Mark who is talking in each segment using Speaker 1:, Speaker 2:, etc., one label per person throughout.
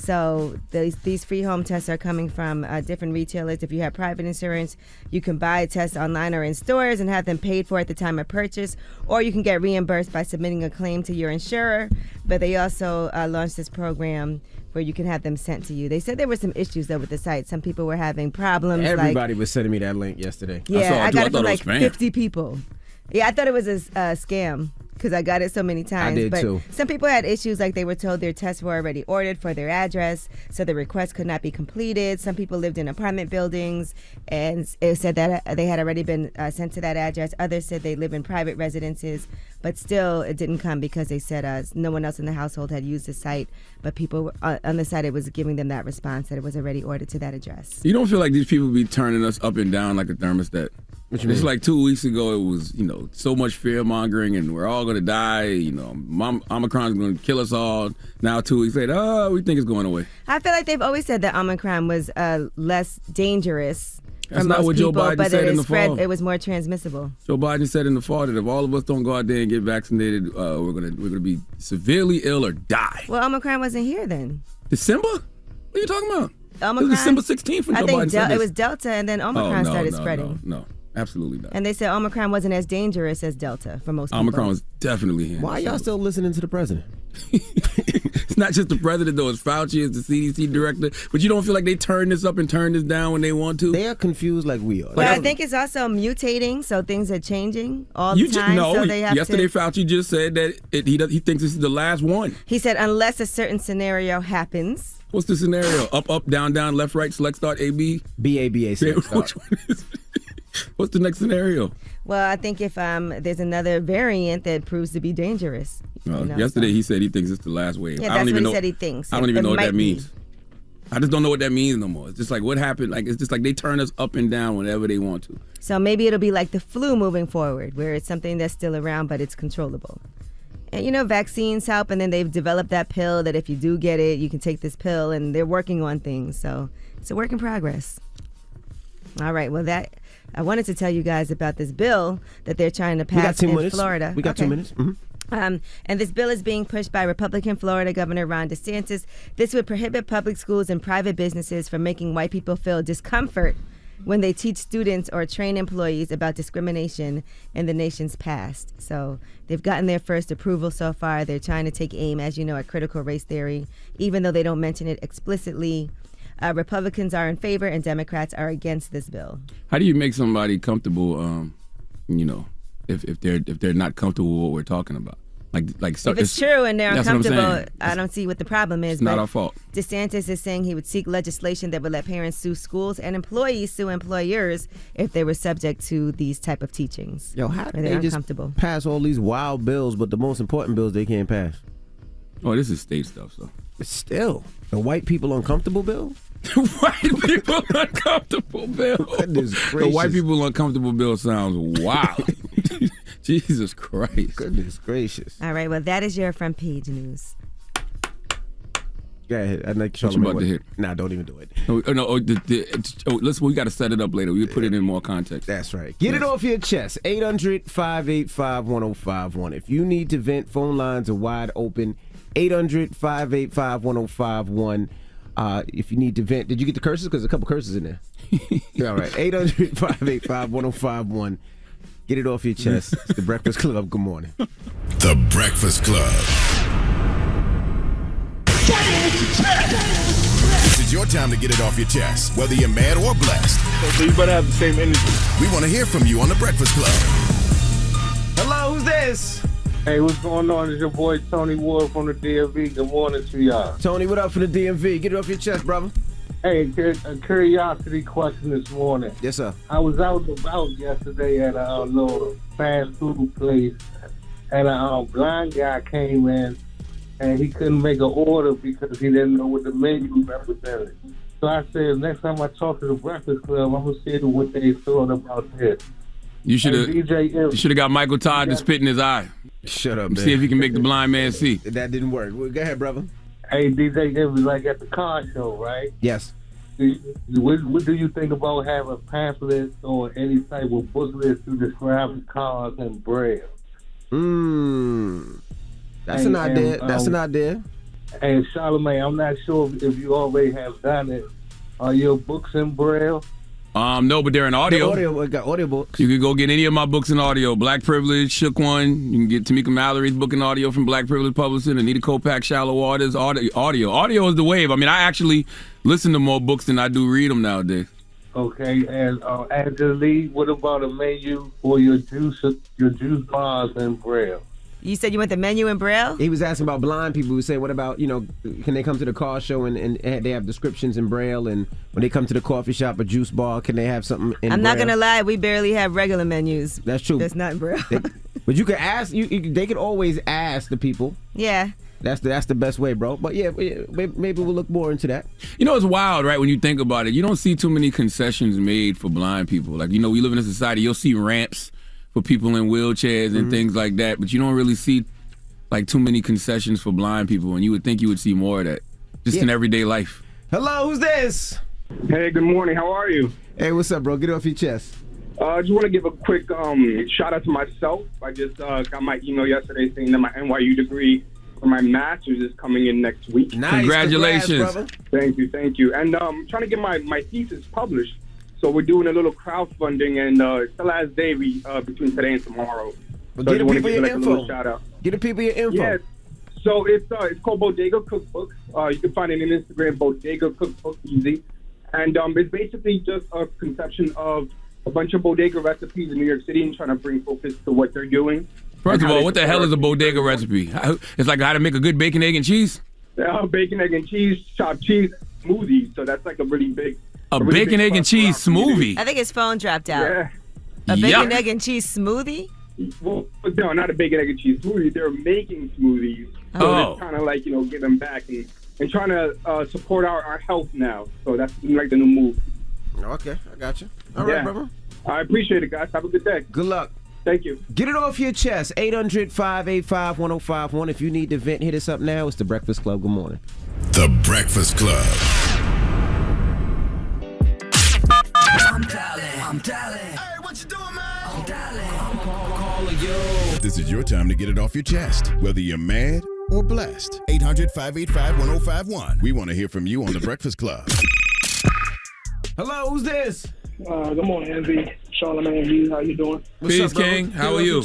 Speaker 1: So these free home tests are coming from different retailers. If you have private insurance, you can buy tests online or in stores and have them paid for at the time of purchase, or you can get reimbursed by submitting a claim to your insurer. But they also launched this program where you can have them sent to you. They said there were some issues though with the site. Some people were having problems.
Speaker 2: Everybody was sending me that link yesterday.
Speaker 1: Yeah, I got it from like
Speaker 3: spam.
Speaker 1: 50 people. Yeah, I thought it was a scam because I got it so many times.
Speaker 2: I did
Speaker 1: but
Speaker 2: too.
Speaker 1: Some people had issues, like they were told their tests were already ordered for their address, so the request could not be completed. Some people lived in apartment buildings, and it said that they had already been sent to that address. Others said they live in private residences, but still it didn't come because they said no one else in the household had used the site, but people on the site, it was giving them that response that it was already ordered to that address.
Speaker 3: You don't feel like these people be turning us up and down like a thermostat?
Speaker 2: What you mean?
Speaker 3: It's like 2 weeks ago, it was, so much fear mongering and we're all going to die. Omicron's going to kill us all. Now 2 weeks later, we think it's going away.
Speaker 1: I feel like they've always said that Omicron was less dangerous
Speaker 3: That's
Speaker 1: for
Speaker 3: not
Speaker 1: most
Speaker 3: what Joe
Speaker 1: people,
Speaker 3: Biden
Speaker 1: but
Speaker 3: said in the
Speaker 1: spread,
Speaker 3: fall.
Speaker 1: it was more transmissible.
Speaker 3: Joe Biden said in the fall that if all of us don't go out there and get vaccinated, we're gonna be severely ill or die.
Speaker 1: Well, Omicron wasn't here then.
Speaker 3: December? What are you talking about?
Speaker 1: Omicron,
Speaker 3: it was December 16th when
Speaker 1: I
Speaker 3: Joe
Speaker 1: think
Speaker 3: Biden said
Speaker 1: it
Speaker 3: this.
Speaker 1: was Delta, and then Omicron started spreading.
Speaker 3: No, absolutely not.
Speaker 1: And they said Omicron wasn't as dangerous as Delta for most people.
Speaker 3: Omicron was definitely here.
Speaker 2: Why y'all still listening to the president?
Speaker 3: It's not just the president, though. It's Fauci, it's the CDC director. But you don't feel like they turn this up and turn this down when they want to?
Speaker 2: They are confused like we are.
Speaker 1: But I think it's also mutating, so things are changing all the time. So they have
Speaker 3: yesterday Fauci just said that he thinks this is the last one.
Speaker 1: He said unless a certain scenario happens.
Speaker 3: What's the scenario? Up, up, down, down, left, right, select, start, A, B?
Speaker 2: B, A, B, A, select, start.
Speaker 3: Which one is What's the next scenario?
Speaker 1: Well, I think if there's another variant that proves to be dangerous.
Speaker 3: Yesterday he said he thinks it's the last wave.
Speaker 1: Yeah,
Speaker 3: I don't
Speaker 1: that's
Speaker 3: even
Speaker 1: what
Speaker 3: know,
Speaker 1: he said he thinks.
Speaker 3: I don't even
Speaker 1: It
Speaker 3: know what
Speaker 1: might
Speaker 3: that means. I just don't know what that means no more. It's just like what happened. Like it's just like they turn us up and down whenever they want to.
Speaker 1: So maybe it'll be like the flu moving forward, where it's something that's still around, but it's controllable. And vaccines help, and then they've developed that pill that if you do get it, you can take this pill, and they're working on things. So it's a work in progress. All right, well, I wanted to tell you guys about this bill that they're trying to pass in Florida.
Speaker 2: We got 2 minutes. Mm-hmm.
Speaker 1: And this bill is being pushed by Republican Florida Governor Ron DeSantis. This would prohibit public schools and private businesses from making white people feel discomfort when they teach students or train employees about discrimination in the nation's past. So they've gotten their first approval so far. They're trying to take aim, as you know, at critical race theory, even though they don't mention it explicitly. Republicans are in favor and Democrats are against this bill.
Speaker 3: How do you make somebody comfortable? If they're not comfortable with what we're talking about, so
Speaker 1: if it's true and they're
Speaker 3: that's what I'm
Speaker 1: uncomfortable,
Speaker 3: saying.
Speaker 1: I don't see what the problem is.
Speaker 3: It's not our fault.
Speaker 1: DeSantis is saying he would seek legislation that would let parents sue schools and employees sue employers if they were subject to these type of teachings.
Speaker 2: Yo, how do
Speaker 1: they're
Speaker 2: they just
Speaker 1: uncomfortable.
Speaker 2: pass all these wild bills, but the most important bills they can't pass?
Speaker 3: Oh, this is state stuff, so.
Speaker 2: But still, the white people uncomfortable bill?
Speaker 3: White people uncomfortable bill.
Speaker 2: Goodness
Speaker 3: The
Speaker 2: gracious.
Speaker 3: white people uncomfortable bill sounds wild. Jesus Christ.
Speaker 2: Goodness gracious.
Speaker 1: All right, well, that is your front page news.
Speaker 2: Go ahead. I'd like
Speaker 3: What you about to hit?
Speaker 2: Nah, don't even do it.
Speaker 3: We got to set it up later. We put it in more context.
Speaker 2: That's right. Get it off your chest. 800-585-1051. If you need to vent, phone lines are wide open. 800-585-1051. If you need to vent. Did you get the curses? Because a couple curses in there. All right. 800-585-1051. Get it off your chest. It's the Breakfast Club. Good morning.
Speaker 4: The Breakfast Club. This is your time to get it off your chest, whether you're mad or blessed.
Speaker 5: So you better have the same energy.
Speaker 4: We want to hear from you on The Breakfast Club.
Speaker 2: Hello, who's this?
Speaker 5: Hey, what's going on? It's your boy Tony Ward from the DMV. Good morning to y'all.
Speaker 2: Tony, what up for the DMV? Get it off your chest, brother.
Speaker 5: Hey, a curiosity question this morning.
Speaker 2: Yes, sir.
Speaker 5: I was out and about yesterday at a little fast food place, and a blind guy came in, and he couldn't make an order because he didn't know what the menu represented. So I said, next time I talk to the Breakfast Club, I'm going to see what they thought about this.
Speaker 3: You should have got Michael Todd to spit in his eye.
Speaker 2: Shut up, man.
Speaker 3: See if he can make the blind man see.
Speaker 2: That didn't work. Well, go ahead, brother.
Speaker 5: Hey, DJ, it was like at the car show, right?
Speaker 2: Yes.
Speaker 5: What do you think about having pamphlets or any type of booklets to describe the cars and bread?
Speaker 2: That's an idea. That's an idea.
Speaker 5: And Charlamagne, I'm not sure if you already have done it. Are your books in Braille?
Speaker 3: No, but they're in audio.
Speaker 2: We got audio books.
Speaker 3: You can go get any of my books in audio. Black Privilege, Shook One. You can get Tamika Mallory's book in audio from Black Privilege Publishing. Anita Kopak, Shallow Waters. Audio. Audio is the wave. I mean, I actually listen to more books than I do read them nowadays.
Speaker 5: Okay, and Angela Lee, what about a menu for your juice bars in Braille?
Speaker 1: You said you want the menu in Braille?
Speaker 2: He was asking about blind people. He was saying, what about, can they come to the car show and they have descriptions in Braille? And when they come to the coffee shop or juice bar, can they have something in Braille?
Speaker 1: I'm not going to lie. We barely have regular menus.
Speaker 2: That's true.
Speaker 1: That's not in Braille.
Speaker 2: But you can ask. They could always ask the people.
Speaker 1: Yeah.
Speaker 2: That's the best way, bro. But yeah, maybe we'll look more into that.
Speaker 3: It's wild, right? When you think about it, you don't see too many concessions made for blind people. Like, we live in a society, you'll see ramps for people in wheelchairs and things like that, but you don't really see like too many concessions for blind people, and you would think you would see more of that just in everyday life.
Speaker 2: Hello, who's this?
Speaker 6: Hey, good morning. How are you?
Speaker 2: Hey, what's up, bro? Get it off your chest.
Speaker 6: I just want to give a quick shout out to myself. I just got my email yesterday saying that my NYU degree for my master's is coming in next week.
Speaker 2: Nice.
Speaker 3: Congratulations.
Speaker 2: Congrats,
Speaker 6: Thank you. And I'm trying to get my thesis published. So we're doing a little crowdfunding, and it's the last day between today and tomorrow.
Speaker 2: Well,
Speaker 6: so
Speaker 2: get the people your info.
Speaker 6: Shout out.
Speaker 2: Get the people your info.
Speaker 6: Yes. So it's called Bodega Cookbook. You can find it on Instagram, Bodega Cookbook, easy. And it's basically just a conception of a bunch of bodega recipes in New York City and trying to bring focus to what they're doing.
Speaker 3: First of all, what the hell is a bodega recipe? It's like how to make a good bacon, egg, and cheese?
Speaker 6: Bacon, egg, and cheese, chopped cheese, smoothies. So that's like a really big...
Speaker 3: A bacon, egg, and cheese smoothie?
Speaker 1: I think his phone dropped out.
Speaker 6: Yeah.
Speaker 1: A bacon, egg, and cheese smoothie?
Speaker 6: Well, no, not a bacon, egg, and cheese smoothie. They're making smoothies. So it's kind of like, giving back and trying to support our health now. So that's like the new move.
Speaker 2: Okay, I got you. All right, brother.
Speaker 6: I appreciate it, guys. Have a good day.
Speaker 2: Good luck.
Speaker 6: Thank you.
Speaker 2: Get it off your chest. 800-585-1051. If you need to vent, hit us up now. It's The Breakfast Club. Good morning.
Speaker 4: The Breakfast Club.
Speaker 7: I'm dialing. Hey, what you doing, man? I'm dialing. I'm
Speaker 4: calling you. This is your time to get it off your chest, whether you're mad or blessed. 800-585-1051. We want to hear from you on The Breakfast Club.
Speaker 2: Hello, who's this?
Speaker 8: Good morning, Envy. Charlamagne, how you doing?
Speaker 3: Peace, King. How are you?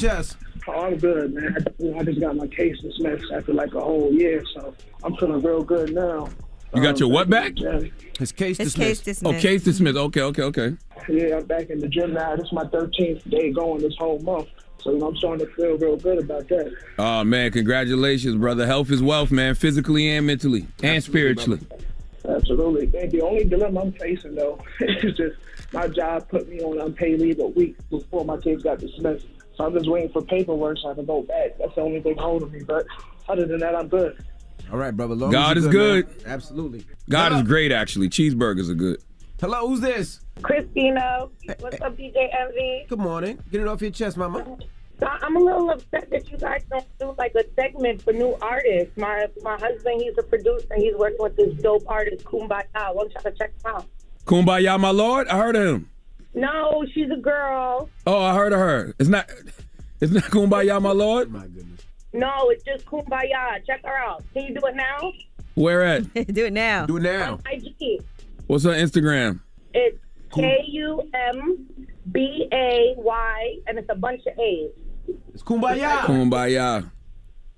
Speaker 8: Oh, I'm good, man. I just got my case dismissed after like a whole year, so I'm feeling real good now.
Speaker 3: You got your what back?
Speaker 2: His case dismissed.
Speaker 1: Case dismissed.
Speaker 3: Oh, case dismissed. Okay.
Speaker 8: Yeah, I'm back in the gym now. This is my 13th day going this whole month. So, I'm starting to feel real good about that.
Speaker 3: Oh, man, congratulations, brother. Health is wealth, man, physically and mentally and spiritually.
Speaker 8: Absolutely. And the only dilemma I'm facing, though, is just my job put me on unpaid leave a week before my case got dismissed. So I'm just waiting for paperwork so I can go back. That's the only thing holding me. But other than that, I'm good.
Speaker 2: All right, brother.
Speaker 3: God is good.
Speaker 2: Absolutely.
Speaker 3: God is great, actually. Cheeseburgers are good.
Speaker 2: Hello, who's this?
Speaker 9: Christina. What's up, DJ Envy?
Speaker 2: Good morning. Get it off your chest, mama.
Speaker 9: So I'm a little upset that you guys don't do like a segment for new artists. My husband, he's a producer. He's working with this dope artist, Kumbaya. I want you to check him out.
Speaker 3: Kumbaya, my lord? I heard of him.
Speaker 9: No, she's a girl.
Speaker 3: Oh, I heard of her. It's not Kumbaya, my lord?
Speaker 2: My goodness.
Speaker 9: No, it's just Kumbaya. Check her out. Can you do it now?
Speaker 3: Where at?
Speaker 1: Do it now.
Speaker 2: Do it now.
Speaker 9: On IG.
Speaker 3: What's her Instagram?
Speaker 9: It's Kumbay, and it's a bunch of A's.
Speaker 2: It's Kumbaya.
Speaker 3: Kumbaya.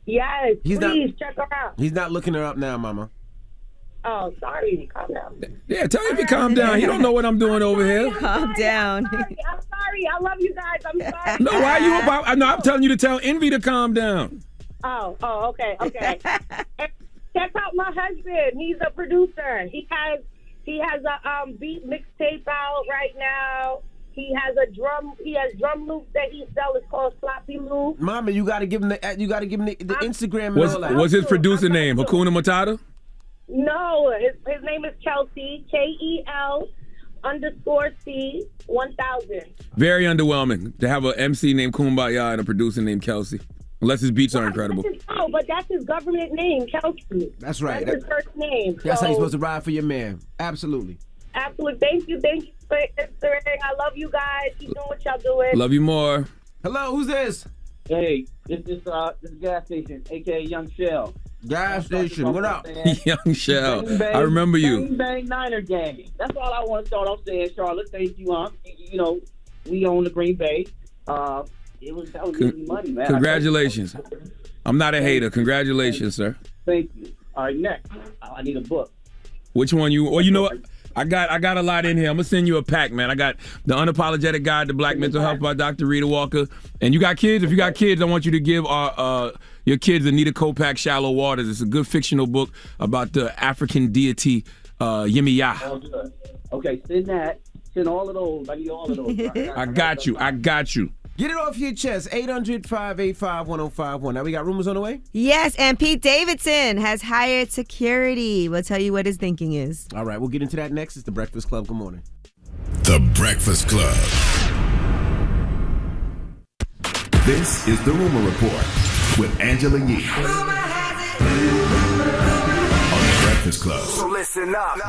Speaker 9: Yes, please check her out.
Speaker 2: He's not looking her up now, mama.
Speaker 9: Oh, sorry. Calm down.
Speaker 3: Yeah, tell him to calm down. He don't know what I'm doing over here.
Speaker 1: Calm down.
Speaker 9: I'm sorry. I love you guys. I'm sorry.
Speaker 3: No, why are you about? No, I'm telling you to tell Envy to calm down.
Speaker 9: Oh, okay. Check out my husband. He's a producer. He has a beat mixtape out right now. He has drum loops that he sells. It's called Sloppy Loop.
Speaker 2: Mama, you gotta give him the Instagram and all that.
Speaker 3: What's his producer name? Hakuna Matata?
Speaker 9: No, his name is Kelsey, KEL_C1000.
Speaker 3: Very underwhelming to have an MC named Kumbaya and a producer named Kelsey. Unless his beats are incredible.
Speaker 9: But that's his government name, Kelsey.
Speaker 2: That's right.
Speaker 9: That's his first name.
Speaker 2: That's how you're supposed to ride for your man. Absolutely.
Speaker 9: Absolutely. Thank you for answering. I love you guys. Keep doing what y'all doing.
Speaker 3: Love you more.
Speaker 2: Hello, who's this?
Speaker 10: Hey, this is gas station, aka Young Shell.
Speaker 2: Gas station, what up?
Speaker 3: Young Shell.
Speaker 10: Bang, bang,
Speaker 3: I remember you.
Speaker 10: Bang, bang, Niner gang. That's all I want to start off saying, Charlotte. Thank you, You know, we own the Green Bay. That was easy money, man.
Speaker 3: Congratulations. I'm not a hater. Congratulations, sir.
Speaker 10: Thank you. All right, next. I need a book.
Speaker 3: Which one you? Well, you know what? I got a lot in here. I'm gonna send you a pack, man. I got The Unapologetic Guide to Black Mental Health by Dr. Rita Walker. And you got kids? If you got kids, I want you to give your kids Anita Kopak Shallow Waters. It's a good fictional book about the African deity Yemiya.
Speaker 10: Oh, good. Okay, send that. Send all of those. I need all of those.
Speaker 3: I got you.
Speaker 2: Get it off your chest. 800-585-1051. Now we got rumors on the way?
Speaker 1: Yes, and Pete Davidson has hired security. We'll tell you what his thinking is.
Speaker 2: All right, we'll get into that next. It's The Breakfast Club. Good morning.
Speaker 4: The Breakfast Club. This is The Rumor Report with Angela Yee. On The Breakfast Club.
Speaker 7: So listen up.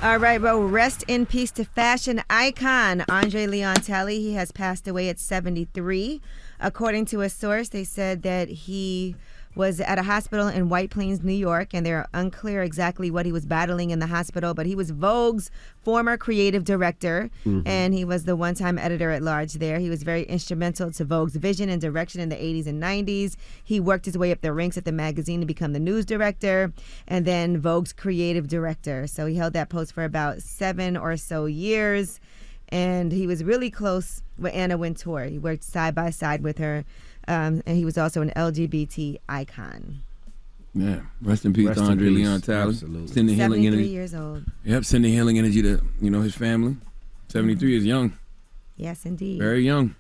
Speaker 1: All right, well, rest in peace to fashion icon Andre Leon Talley. He has passed away at 73. According to a source, they said that he was at a hospital in White Plains, New York, and they're unclear exactly what he was battling in the hospital, but he was Vogue's former creative director, and he was the one-time editor-at-large there. He was very instrumental to Vogue's vision and direction in the 80s and 90s. He worked his way up the ranks at the magazine to become the news director, and then Vogue's creative director. So he held that post for about 7 or so years, and he was really close with Anna Wintour. He worked side by side with her. And he was also an LGBT icon.
Speaker 3: Yeah, rest in peace, Andre Leon Talley.
Speaker 2: Absolutely.
Speaker 3: Sending healing
Speaker 1: 73
Speaker 3: energy.
Speaker 1: years old.
Speaker 3: Yep, sending healing energy to his family. 73 is young.
Speaker 1: Yes, indeed.
Speaker 3: Very young.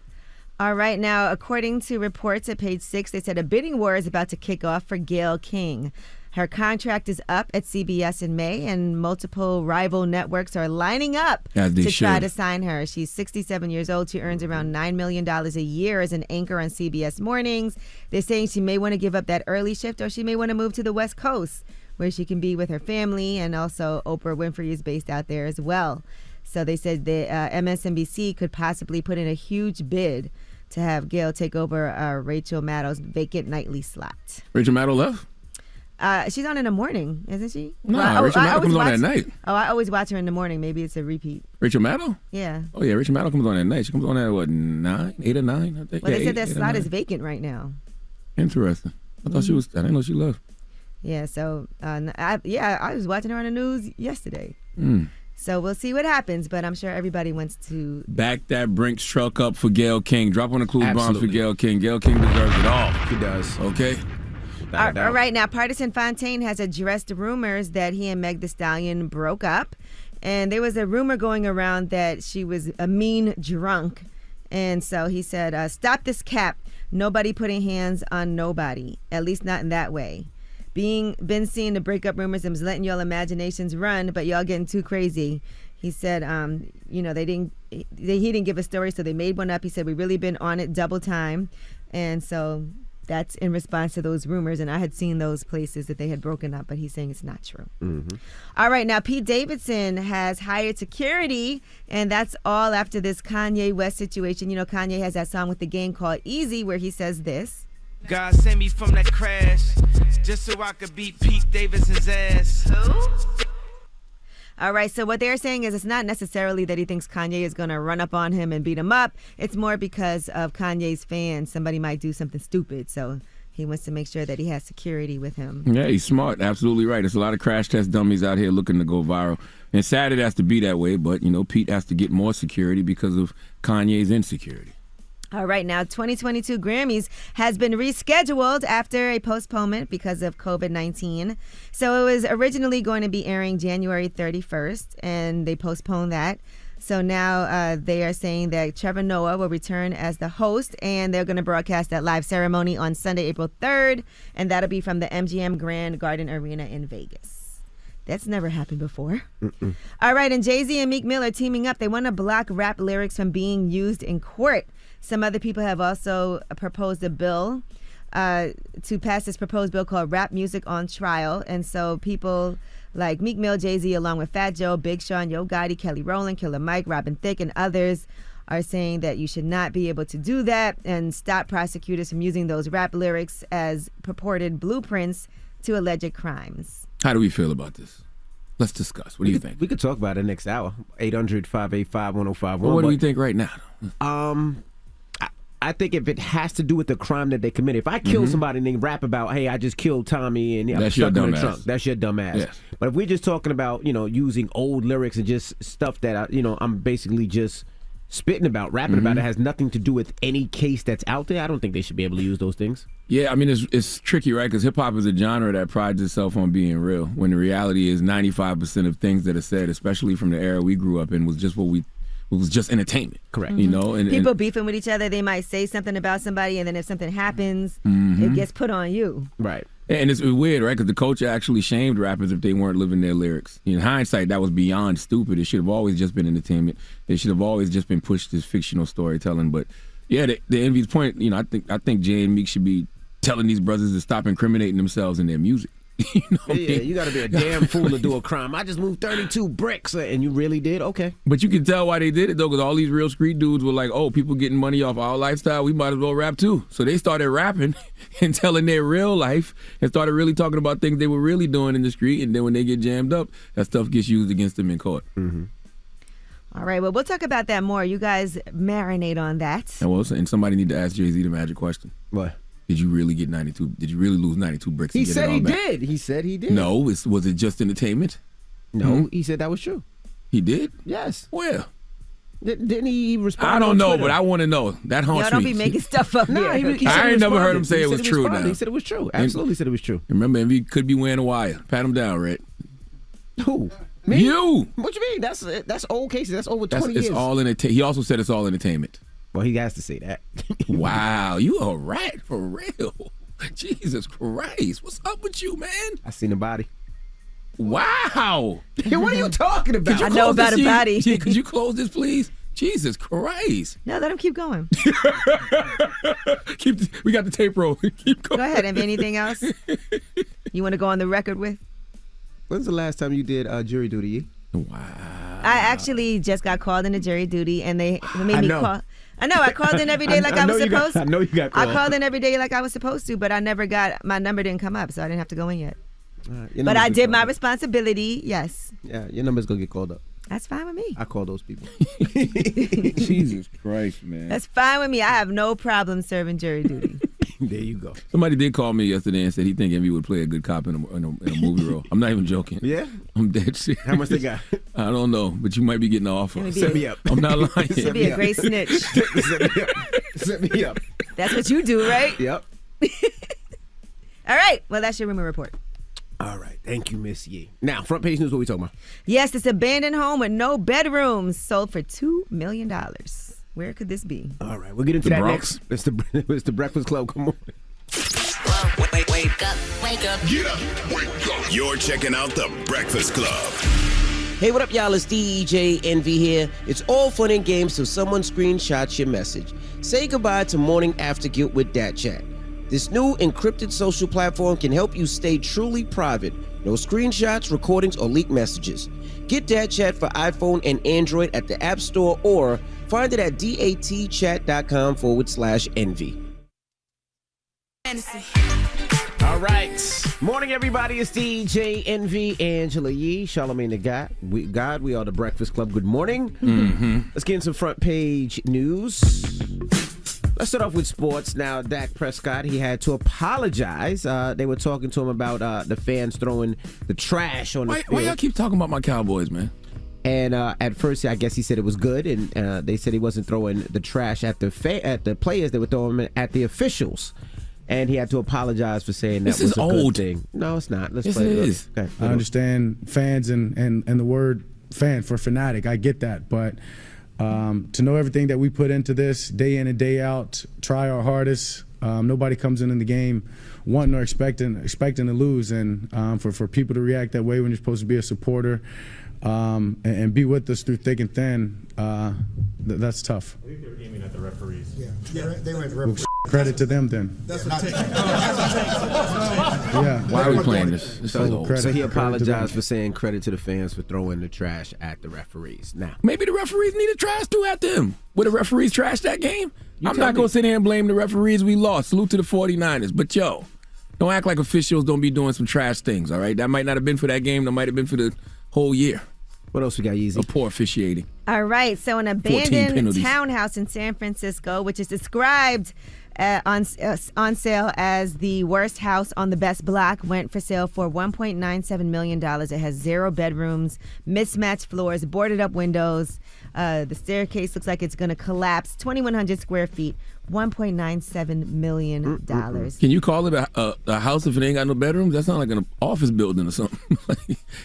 Speaker 1: All right, now, according to reports at page 6, they said a bidding war is about to kick off for Gayle King. Her contract is up at CBS in May, and multiple rival networks are lining up to try to sign her. She's 67 years old. She earns around $9 million a year as an anchor on CBS Mornings. They're saying she may want to give up that early shift, or she may want to move to the West Coast, where she can be with her family, and also Oprah Winfrey is based out there as well. So they said that MSNBC could possibly put in a huge bid to have Gayle take over Rachel Maddow's vacant nightly slot.
Speaker 3: Rachel Maddow left?
Speaker 1: She's on in the morning, isn't she?
Speaker 3: No, Rachel Maddow comes on at night.
Speaker 1: Oh, I always watch her in the morning. Maybe it's a repeat.
Speaker 3: Rachel Maddow?
Speaker 1: Yeah.
Speaker 3: Oh, yeah, Rachel Maddow comes on at night. She comes on at, 8 or 9, I think?
Speaker 1: Well,
Speaker 3: yeah,
Speaker 1: they said that
Speaker 3: 8 or
Speaker 1: slot
Speaker 3: 9.
Speaker 1: is vacant right now.
Speaker 3: Interesting. I thought she was, I didn't know she left.
Speaker 1: Yeah, so, I was watching her on the news yesterday.
Speaker 3: Mm.
Speaker 1: So we'll see what happens, but I'm sure everybody wants to...
Speaker 3: Back that Brinks truck up for Gayle King. Drop on the clue bomb for
Speaker 2: Absolutely.
Speaker 3: Gayle King. Gayle King deserves it all.
Speaker 2: He does.
Speaker 3: Okay?
Speaker 1: All right, now, Partisan Fontaine has addressed rumors that he and Meg Thee Stallion broke up. And there was a rumor going around that she was a mean drunk. And so he said, stop this cap. Nobody putting hands on nobody, at least not in that way. Been seeing the breakup rumors and was letting y'all imaginations run, but y'all getting too crazy. He said, he didn't give a story, so they made one up. He said, we really been on it double time. And so that's in response to those rumors. And I had seen those places that they had broken up, but he's saying it's not true.
Speaker 2: Mm-hmm.
Speaker 1: All right, now Pete Davidson has hired security, and that's all after this Kanye West situation. You know, Kanye has that song with the gang called Easy, where he says this.
Speaker 11: God sent me from that crash just so I could beat Pete Davidson's ass. Who?
Speaker 1: All right, so what they're saying is it's not necessarily that he thinks Kanye is going to run up on him and beat him up. It's more because of Kanye's fans. Somebody might do something stupid, so he wants to make sure that he has security with him.
Speaker 3: Yeah, he's smart. Absolutely right. There's a lot of crash test dummies out here looking to go viral. And sad it has to be that way, but, Pete has to get more security because of Kanye's insecurity.
Speaker 1: All right, now 2022 Grammys has been rescheduled after a postponement because of COVID-19. So it was originally going to be airing January 31st, and they postponed that. So now they are saying that Trevor Noah will return as the host, and they're going to broadcast that live ceremony on Sunday, April 3rd, and that'll be from the MGM Grand Garden Arena in Vegas. That's never happened before.
Speaker 2: Mm-mm.
Speaker 1: All right, and Jay-Z and Meek Mill are teaming up. They want to block rap lyrics from being used in court. Some other people have also proposed a bill to pass this proposed bill called Rap Music on Trial. And so people like Meek Mill, Jay-Z, along with Fat Joe, Big Sean, Yo Gotti, Kelly Rowland, Killer Mike, Robin Thicke, and others are saying that you should not be able to do that and stop prosecutors from using those rap lyrics as purported blueprints to alleged crimes.
Speaker 3: How do we feel about this? Let's discuss. What do you think?
Speaker 2: We could talk about it next hour. 800-585-1051.
Speaker 3: Well, what do we think right now?
Speaker 2: I think if it has to do with the crime that they committed, if I kill somebody and they rap about, hey, I just killed Tommy and I'm stuck in the trunk, that's your dumb ass.
Speaker 3: Yes.
Speaker 2: But if we're just talking about, using old lyrics and just stuff that, I'm basically just spitting about, rapping about, it has nothing to do with any case that's out there, I don't think they should be able to use those things.
Speaker 3: Yeah, I mean, it's tricky, right? Because hip-hop is a genre that prides itself on being real, when the reality is 95% of things that are said, especially from the era we grew up in, was just it was just entertainment.
Speaker 2: Correct.
Speaker 3: And
Speaker 1: people beefing with each other, they might say something about somebody, and then if something happens, it gets put on you.
Speaker 2: Right.
Speaker 3: And it's weird, right? Because the culture actually shamed rappers if they weren't living their lyrics. In hindsight, that was beyond stupid. It should have always just been entertainment. It should have always just been pushed as fictional storytelling. But yeah, the Envy's point, I think Jay and Meek should be telling these brothers to stop incriminating themselves in their music.
Speaker 2: You got to be a damn fool to do a crime. I just moved 32 bricks, and you really did? Okay.
Speaker 3: But you can tell why they did it, though, because all these real street dudes were like, oh, people getting money off our lifestyle, we might as well rap, too. So they started rapping and telling their real life and started really talking about things they were really doing in the street, and then when they get jammed up, that stuff gets used against them in court.
Speaker 1: All right, well, we'll talk about that more. You guys marinate on that.
Speaker 3: And somebody need to ask Jay-Z the magic question.
Speaker 2: What?
Speaker 3: Did you really get 92? Did you really lose 92 bricks?
Speaker 2: He said he did. He said he did.
Speaker 3: No, was it just entertainment?
Speaker 2: No, he said that was true.
Speaker 3: He did?
Speaker 2: Yes.
Speaker 3: Where?
Speaker 2: Didn't he respond?
Speaker 3: I don't know,
Speaker 2: Twitter?
Speaker 3: but I want to know. That haunts me.
Speaker 1: Don't be making stuff up.
Speaker 2: No,
Speaker 3: I ain't never heard him say it was true. Now
Speaker 2: he said it was true. Absolutely said it was true.
Speaker 3: Remember, Envy could be wearing a wire. Pat him down, Red.
Speaker 2: Who? Me?
Speaker 3: You.
Speaker 2: What you mean? That's old cases. That's over 20 years.
Speaker 3: It's all he also said it's all entertainment.
Speaker 2: Well, he has to say that.
Speaker 3: Wow, you a rat for real. Jesus Christ, what's up with you, man?
Speaker 2: I seen a body.
Speaker 3: What
Speaker 2: are you talking about?
Speaker 1: I know about a body.
Speaker 3: Could you close this, please? Jesus Christ.
Speaker 1: No, let him keep going.
Speaker 3: We got the tape roll. Keep going.
Speaker 1: Go ahead. Have anything else you want to go on the record with?
Speaker 2: When's the last time you did jury duty?
Speaker 3: Wow.
Speaker 1: I actually just got called into jury duty, and they made me call. I know. I called in every day like I was supposed to.
Speaker 2: I know you got called.
Speaker 1: I called in every day like I was supposed to, but my number didn't come up, so I didn't have to go in yet. But I did my responsibility, yes.
Speaker 2: Yeah, your number's going to get called up.
Speaker 1: That's fine with me.
Speaker 2: I call those people.
Speaker 3: Jesus Christ, man.
Speaker 1: That's fine with me. I have no problem serving jury duty.
Speaker 2: There you go.
Speaker 3: Somebody did call me yesterday and said he think Envy would play a good cop in a movie role. I'm not even joking.
Speaker 2: Yeah?
Speaker 3: I'm dead serious.
Speaker 2: How much they got?
Speaker 3: I don't know, but you might be getting an offer.
Speaker 2: Set me up.
Speaker 3: I'm not lying.
Speaker 1: It'd be a great snitch.
Speaker 2: Set me up.
Speaker 1: That's what you do, right?
Speaker 2: Yep.
Speaker 1: All right. Well, that's your rumor report.
Speaker 2: All right. Thank you, Miss Yee. Now, front page news, what we talking about?
Speaker 1: Yes, this abandoned home with no bedrooms sold for $2 million. Where could this be?
Speaker 2: All right. We'll get into that next. It's the Breakfast Club. Come on.
Speaker 7: Wake up.
Speaker 4: Get up. Wake up. You're checking out the Breakfast Club.
Speaker 12: Hey, what up, y'all? It's DJ Envy here. It's all fun and games till someone screenshots your message. Say goodbye to morning after guilt with Dat Chat. This new encrypted social platform can help you stay truly private. No screenshots, recordings, or leaked messages. Get Dat Chat for iPhone and Android at the App Store or find it at datchat.com/envy.
Speaker 2: All right. Morning, everybody. It's DJ Envy, Angela Yee, Charlamagne the God. We are the Breakfast Club. Good morning. Let's get into some front page news. Let's start off with sports. Now, Dak Prescott, he had to apologize. They were talking to him about the fans throwing the trash on the field.
Speaker 3: Why y'all keep talking about my Cowboys, man?
Speaker 2: And at first, I guess he said it was good, and they said he wasn't throwing the trash at the players. They were throwing it at the officials. And he had to apologize for saying that was a good thing. No, it's not. Let's play it.
Speaker 3: Is.
Speaker 2: Okay.
Speaker 13: I understand fans and the word fan for fanatic. I get that. But to know everything that we put into this day in and day out, try our hardest. Nobody comes in the game wanting or expecting to lose. And for people to react that way when you're supposed to be a supporter and be with us through thick and thin, that's tough.
Speaker 14: I think they were aiming at the referees.
Speaker 15: Yeah, they were at the referees.
Speaker 13: Credit to them then.
Speaker 15: That's what
Speaker 13: Yeah.
Speaker 3: Why are we playing this?
Speaker 2: So he apologized for saying credit to the fans for throwing the trash at the referees. Now,
Speaker 3: maybe the referees need a trash too at them. Where the referees trashed that game? I'm not going to sit here and blame the referees. We lost. Salute to the 49ers. But, yo, don't act like officials don't be doing some trash things, all right? That might not have been for that game. That might have been for the whole year.
Speaker 2: What else we got, Yeezy?
Speaker 3: Of poor officiating.
Speaker 1: All right, so an abandoned townhouse in San Francisco, which is described on sale as the worst house on the best block, went for sale for $1.97 million. It has 0 bedrooms, mismatched floors, boarded up windows. The staircase looks like it's going to collapse. 2,100 square feet, $1.97 million.
Speaker 3: Can you call it a house if it ain't got no bedrooms? That sounds like an office building or something.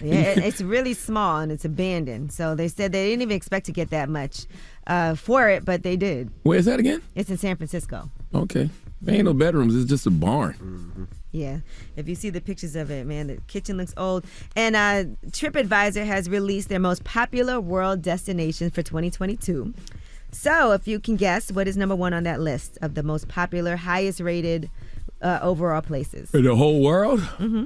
Speaker 1: Yeah, it's really small and it's abandoned. So they said they didn't even expect to get that much for it, but they did.
Speaker 3: Where's that again?
Speaker 1: It's in San Francisco.
Speaker 3: Okay. There ain't no bedrooms. It's just a barn.
Speaker 1: Yeah. If you see the pictures of it, man, the kitchen looks old. And TripAdvisor has released their most popular world destinations for 2022. So if you can guess, what is number 1 on that list of the most popular, highest rated overall places?
Speaker 3: In the whole world?
Speaker 1: Mm-hmm.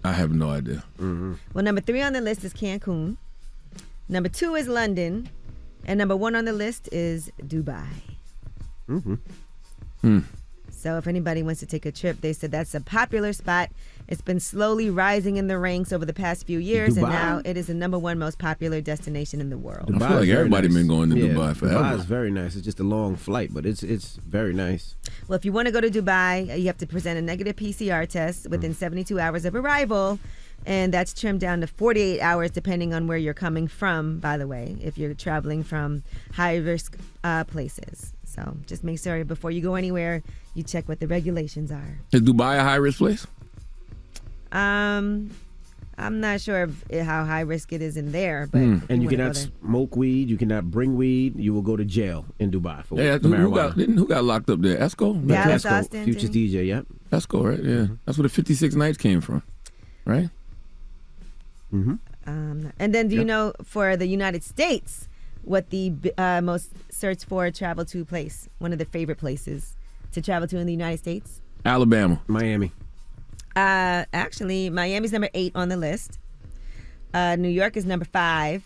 Speaker 3: I have no idea.
Speaker 1: Well, number 3 on the list is Cancun. Number 2 is London. And number 1 on the list is Dubai. So if anybody wants to take a trip, they said that's a popular spot. It's been slowly rising in the ranks over the past few years, and now it is the number 1 most popular destination in the world.
Speaker 3: I feel like everybody's been going to Dubai forever.
Speaker 2: Dubai is very nice. It's just a long flight, but it's very nice.
Speaker 1: Well, if you want to go to Dubai, you have to present a negative PCR test within 72 hours of arrival, and that's trimmed down to 48 hours depending on where you're coming from, by the way, if you're traveling from high-risk places. So just make sure before you go anywhere, you check what the regulations are.
Speaker 3: Is Dubai a high-risk place?
Speaker 1: I'm not sure how high risk it is in there, but
Speaker 2: and you cannot smoke weed. You cannot bring weed. You will go to jail in Dubai for marijuana.
Speaker 3: Who got locked up there? Esco?
Speaker 1: Dallas, Austin,
Speaker 2: Future's DJ, yep.
Speaker 3: Esco, right? Yeah, that's where the 56 Nights came from, right?
Speaker 1: And then do you know for the United States what the most searched for travel to place, one of the favorite places to travel to in the United States?
Speaker 3: Alabama.
Speaker 2: Miami.
Speaker 1: Actually, Miami's number 8 on the list. New York is number 5.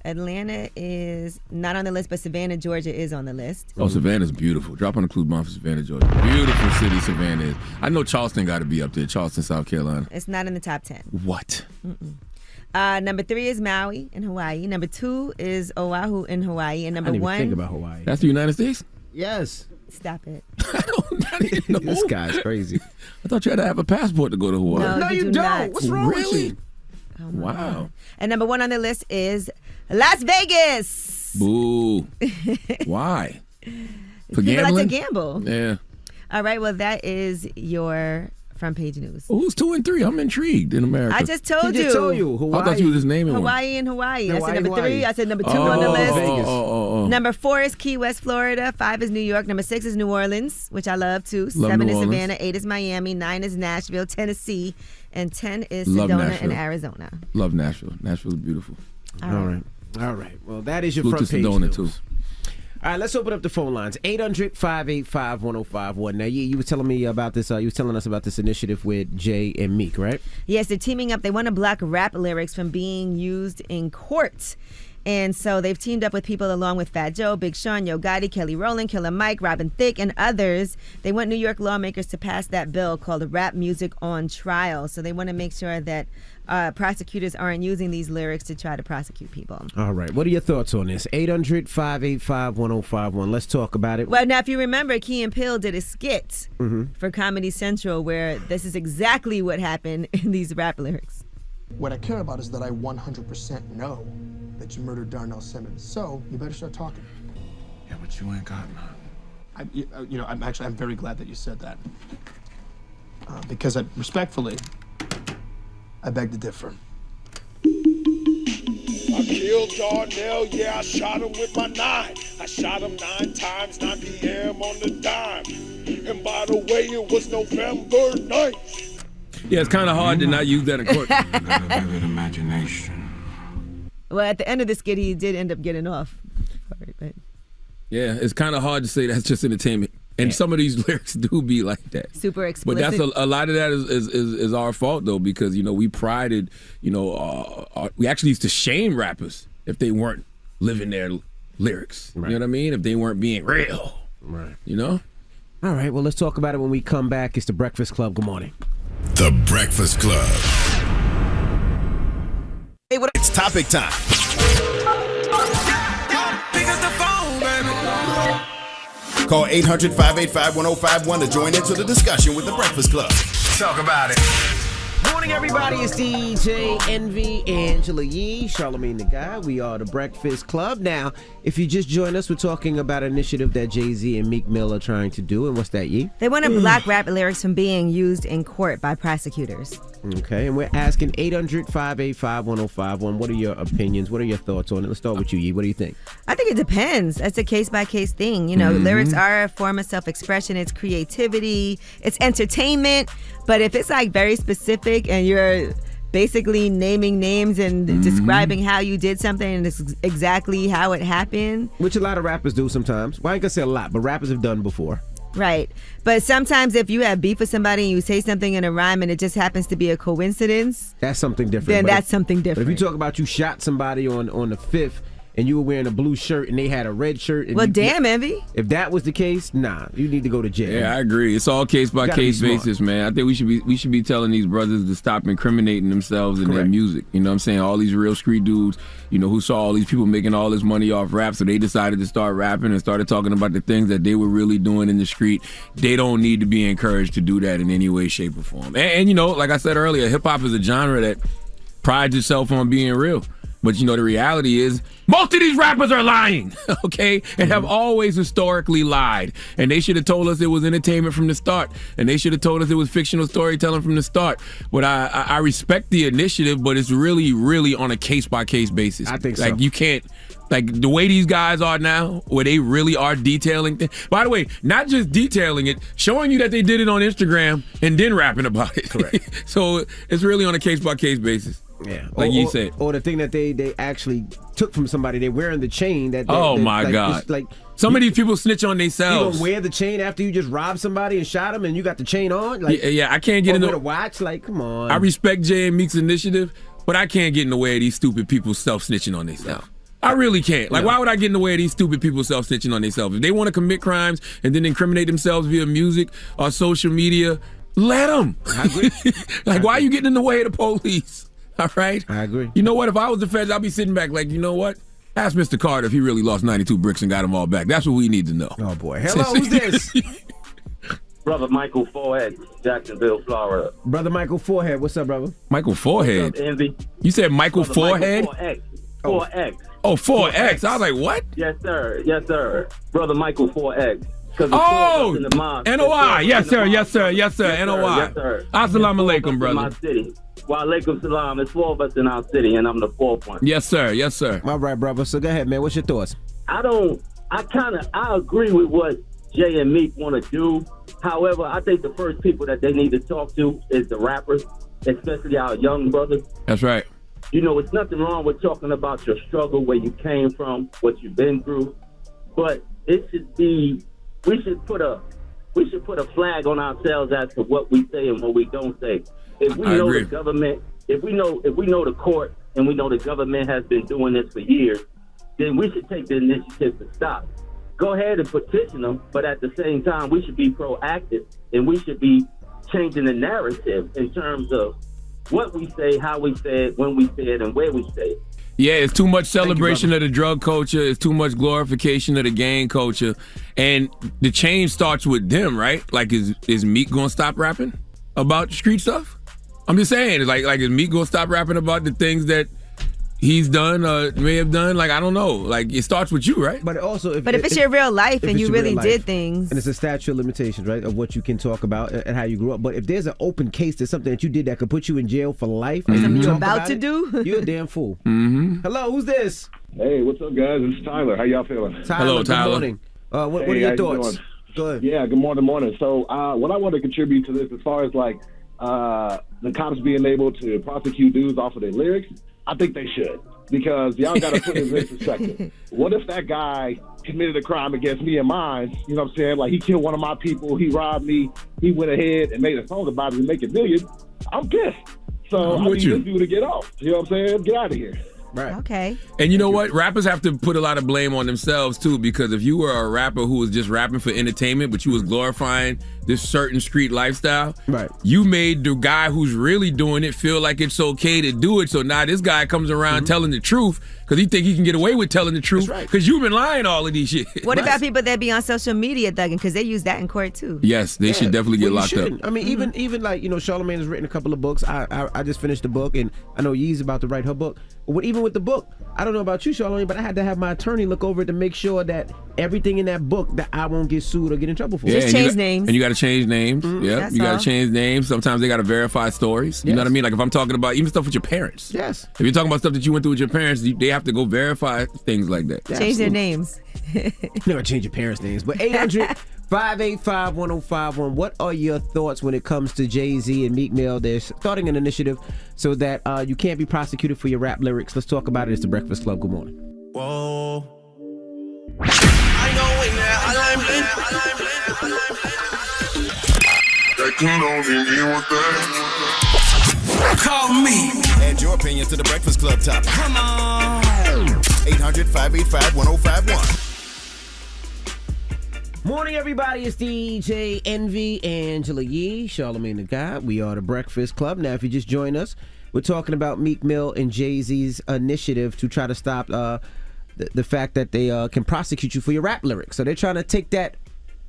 Speaker 1: Atlanta is not on the list, but Savannah, Georgia is on the list.
Speaker 3: Oh, Savannah's beautiful. Drop on the clue bomb for Savannah, Georgia. Beautiful city Savannah is. I know Charleston got to be up there. Charleston, South Carolina.
Speaker 1: It's not in the top 10.
Speaker 3: What?
Speaker 1: Number 3 is Maui in Hawaii. Number 2 is Oahu in Hawaii. And number
Speaker 2: I didn't
Speaker 1: 1.
Speaker 2: even think about Hawaii.
Speaker 3: That's the United States?
Speaker 2: Yes.
Speaker 1: Stop it.
Speaker 2: This guy's crazy.
Speaker 3: I thought you had to have a passport to go to Hawaii.
Speaker 1: No, you don't.
Speaker 2: What's wrong with you?
Speaker 1: Oh, wow. And number 1 on the list is Las Vegas.
Speaker 3: Boo. Why? For
Speaker 1: People
Speaker 3: gambling?
Speaker 1: like to gamble.
Speaker 3: Yeah.
Speaker 1: All right, well, that is your front page news.
Speaker 3: Well, who's 2 and 3? I'm intrigued in America.
Speaker 1: I just told
Speaker 2: He
Speaker 1: you.
Speaker 2: just told you. Hawaii.
Speaker 3: I thought you were just naming one.
Speaker 1: Hawaii and Hawaii. I
Speaker 2: Hawaii,
Speaker 1: said number 3.
Speaker 2: Hawaii.
Speaker 1: I said number 2 on the list.
Speaker 3: Oh.
Speaker 1: Number 4 is Key West, Florida. 5 is New York. Number 6 is New Orleans, which I love too. 7
Speaker 3: New
Speaker 1: is
Speaker 3: Orleans.
Speaker 1: Savannah. 8 is Miami. 9 is Nashville, Tennessee. And 10 is
Speaker 3: Love
Speaker 1: Sedona
Speaker 3: Nashville.
Speaker 1: in Arizona.
Speaker 3: Love Nashville. Nashville's beautiful.
Speaker 2: All right. Well, that is your
Speaker 3: Salute
Speaker 2: front
Speaker 3: to
Speaker 2: page
Speaker 3: Sedona,
Speaker 2: news.
Speaker 3: too.
Speaker 2: All right, let's open up the phone lines. 800-585-1051. Now, you were telling me about this. You were telling us about this initiative with Jay and Meek, right?
Speaker 1: Yes, they're teaming up. They want to block rap lyrics from being used in court. And so they've teamed up with people along with Fat Joe, Big Sean, Yo Gotti, Kelly Rowland, Killer Mike, Robin Thicke, and others. They want New York lawmakers to pass that bill called Rap Music on Trial. So they want to make sure that prosecutors aren't using these lyrics to try to prosecute people.
Speaker 2: All right. What are your thoughts on this? 800-585-1051. Let's talk about it.
Speaker 1: Well, now, if you remember, Key and Peele did a skit for Comedy Central where this is exactly what happened in these rap lyrics.
Speaker 14: What I care about is that I 100% know that you murdered Darnell Simmons. So you better start talking.
Speaker 15: Yeah, but you ain't got none. I'm very glad that you said that. Because respectfully, I beg to differ.
Speaker 16: I killed Darnell, yeah, I shot him with my 9. I shot him 9 times, 9 p.m. on the dime. And by the way, it was November 9th.
Speaker 3: Yeah, it's kind of hard to not use that in court.
Speaker 15: Got a vivid imagination.
Speaker 1: Well, at the end of the skit, he did end up getting off. But
Speaker 3: Yeah, it's kind of hard to say that's just entertainment. And some of these lyrics do be like that.
Speaker 1: Super explicit.
Speaker 3: But that's a lot of that is our fault, though, because, we prided, we actually used to shame rappers if they weren't living their lyrics. You know what I mean? If they weren't being real.
Speaker 2: Right.
Speaker 3: You know?
Speaker 2: All right, well, let's talk about it when we come back. It's the Breakfast Club. Good morning.
Speaker 4: The Breakfast Club.
Speaker 2: Hey, what?
Speaker 4: It's topic time.
Speaker 7: Pick up the phone, baby.
Speaker 4: Call 800-585-1051 to join into the discussion with the Breakfast Club.
Speaker 7: Talk about it.
Speaker 2: Morning, everybody. It's DJ Envy, Angela Yee, Charlamagne the Guy. We are the Breakfast Club. Now, if you just joined us, we're talking about an initiative that Jay-Z and Meek Mill are trying to do. And what's that, Yee?
Speaker 1: They want to block rap lyrics from being used in court by prosecutors.
Speaker 2: Okay, and we're asking 800-585-1051. What are your opinions? What are your thoughts on it? Let's start with you, Yee. What do you think?
Speaker 1: I think it depends. It's a case-by-case thing. You know, lyrics are a form of self-expression. It's creativity. It's entertainment. But if it's like very specific and you're basically naming names and describing how you did something and it's exactly how it happened.
Speaker 2: Which a lot of rappers do sometimes. Well, I ain't gonna say a lot, but rappers have done before.
Speaker 1: Right. But sometimes if you have beef with somebody and you say something in a rhyme and it just happens to be a coincidence,
Speaker 2: that's something different.
Speaker 1: Then that's something different.
Speaker 2: But if you talk about you shot somebody on the 5th and you were wearing a blue shirt and they had a red shirt. And
Speaker 1: well, damn, Envy.
Speaker 2: If that was the case, nah, you need to go to jail.
Speaker 3: Yeah, I agree. It's all case by case basis, man. I think we should be telling these brothers to stop incriminating themselves in their music. You know what I'm saying? All these real street dudes, you know, who saw all these people making all this money off rap, so they decided to start rapping and started talking about the things that they were really doing in the street. They don't need to be encouraged to do that in any way, shape, or form. And you know, like I said earlier, hip hop is a genre that prides itself on being real. But, you know, the reality is most of these rappers are lying, okay, and have always historically lied. And they should have told us it was entertainment from the start. And they should have told us it was fictional storytelling from the start. But I respect the initiative, but it's really, really on a case-by-case basis.
Speaker 2: I think so.
Speaker 3: Like, you can't, like, the way these guys are now, where they really are detailing things. By the way, not just detailing it, showing you that they did it on Instagram and then rapping about it. Correct. So it's really on a case-by-case basis.
Speaker 2: Yeah,
Speaker 3: like you said,
Speaker 2: or the thing that they actually took from somebody. They're wearing the chain.
Speaker 3: My God!
Speaker 2: Like
Speaker 3: some of these people snitch on themselves.
Speaker 2: You gonna wear the chain after you just robbed somebody and shot them, and you got the chain on? Like,
Speaker 3: yeah, I can't get in
Speaker 2: the watch. Like, come on.
Speaker 3: I respect Jay and Meek's initiative, but I can't get in the way of these stupid people self-snitching on themselves. I really can't. Like, why would I get in the way of these stupid people self-snitching on themselves? If they want to commit crimes and then incriminate themselves via music or social media, let them.
Speaker 2: I agree.
Speaker 3: Like, why are you getting in the way of the police? All right?
Speaker 2: I agree.
Speaker 3: You know what? If I was the feds, I'd be sitting back like, you know what? Ask Mr. Carter if he really lost 92 bricks and got them all back. That's what we need to know.
Speaker 2: Oh, boy. Hello, who's this?
Speaker 17: Brother Michael Forehead, Jacksonville, Florida.
Speaker 2: Brother Michael Forehead. What's up, brother?
Speaker 3: Michael Forehead?
Speaker 17: What's up, Envy?
Speaker 3: You said Michael Forehead?
Speaker 17: 4X. 4X.
Speaker 3: Oh, 4X. I was like, what?
Speaker 17: Yes, sir. Yes, sir. Brother Michael 4X.
Speaker 3: Oh, NOI. Yes, sir. Yes, sir. Yes, sir. NOI.
Speaker 17: Yes, sir.
Speaker 3: Assalamu alaikum, brother.
Speaker 17: My city. Wa alaikum salam. It's 4 of us in our city, and I'm the 4th one.
Speaker 3: Yes, sir. Yes, sir.
Speaker 2: All right, brother. So go ahead, man. What's your thoughts?
Speaker 17: I agree with what Jay and Meek want to do. However, I think the first people that they need to talk to is the rappers, especially our young brothers.
Speaker 3: That's right.
Speaker 17: You know, it's nothing wrong with talking about your struggle, where you came from, what you've been through, but it should be, we should put a flag on ourselves as to what we say and what we don't say. If we know the government, if we know the court, and we know the government has been doing this for years, then we should take the initiative to stop. Go ahead and petition them, but at the same time, we should be proactive, and we should be changing the narrative in terms of what we say, how we say it, when we say it, and where we say it.
Speaker 3: Yeah, it's too much celebration of the drug culture. It's too much glorification of the gang culture. And the change starts with them, right? Like, is Meek going to stop rapping about street stuff? I'm just saying, like is Meek going to stop rapping about the things that he's done, may have done? Like, I don't know. Like, it starts with you, right?
Speaker 2: But also, if
Speaker 1: it's your real life and you really did things.
Speaker 2: And it's a statute of limitations, right, of what you can talk about and how you grew up. But if there's an open case to something that you did that could put you in jail for life,
Speaker 1: something you're about to do,
Speaker 2: you're a damn fool.
Speaker 3: Mm-hmm.
Speaker 2: Hello, who's this?
Speaker 18: Hey, what's up, guys? It's Tyler. How y'all feeling?
Speaker 3: Hello, Tyler.
Speaker 2: Good morning. What are your thoughts? Good.
Speaker 18: Yeah, good morning. So what I want to contribute to this, as far as like the cops being able to prosecute dudes off of their lyrics, I think they should. Because y'all got to put it in perspective. What if that guy committed a crime against me and mine? You know what I'm saying? Like, he killed one of my people, he robbed me, he went ahead and made a song about it and make it million. I'm pissed. So I need this dude to get off. You know what I'm saying? Get out of here.
Speaker 2: Right.
Speaker 1: Okay.
Speaker 3: And you know what? Rappers have to put a lot of blame on themselves too, because if you were a rapper who was just rapping for entertainment, but you was glorifying this certain street lifestyle,
Speaker 2: right?
Speaker 3: You made the guy who's really doing it feel like it's okay to do it. So now this guy comes around telling the truth because he think he can get away with telling the truth because you've been lying all of these shit.
Speaker 1: What about people that be on social media thugging? Because they use that in court too.
Speaker 3: Yes, they should definitely get locked up.
Speaker 2: I mean, even like, you know, Charlamagne has written a couple of books. I just finished the book, and I know Yee's about to write her book. But even with the book, I don't know about you, Charlamagne, but I had to have my attorney look over it to make sure that everything in that book that I won't get sued or get in trouble for.
Speaker 3: Yeah,
Speaker 1: Just change names.
Speaker 3: And you got to change names. Yeah,
Speaker 1: That's
Speaker 3: you got
Speaker 1: all.
Speaker 3: to change names. Sometimes they got to verify stories. You know what I mean? Like if I'm talking about even stuff with your parents.
Speaker 2: Yes.
Speaker 3: If you're talking about stuff that you went through with your parents, they have to go verify things like that.
Speaker 1: Change their names.
Speaker 2: You're gonna change your parents' names. But 800-585-1051. What are your thoughts when it comes to Jay-Z and Meek Mill? They're starting an initiative so that you can't be prosecuted for your rap lyrics. Let's talk about it. It's the Breakfast Club. Good morning.
Speaker 7: Whoa.
Speaker 16: That can only mean one thing.
Speaker 7: Call me.
Speaker 4: Add your opinion to the Breakfast Club topic.
Speaker 7: Come on.
Speaker 4: 800-585-1051.
Speaker 2: Morning, everybody. It's DJ Envy, Angela Yee, Charlamagne the God. We are the Breakfast Club. Now, if you just joined us, we're talking about Meek Mill and Jay-Z's initiative to try to stop the fact that they can prosecute you for your rap lyrics. So they're trying to take that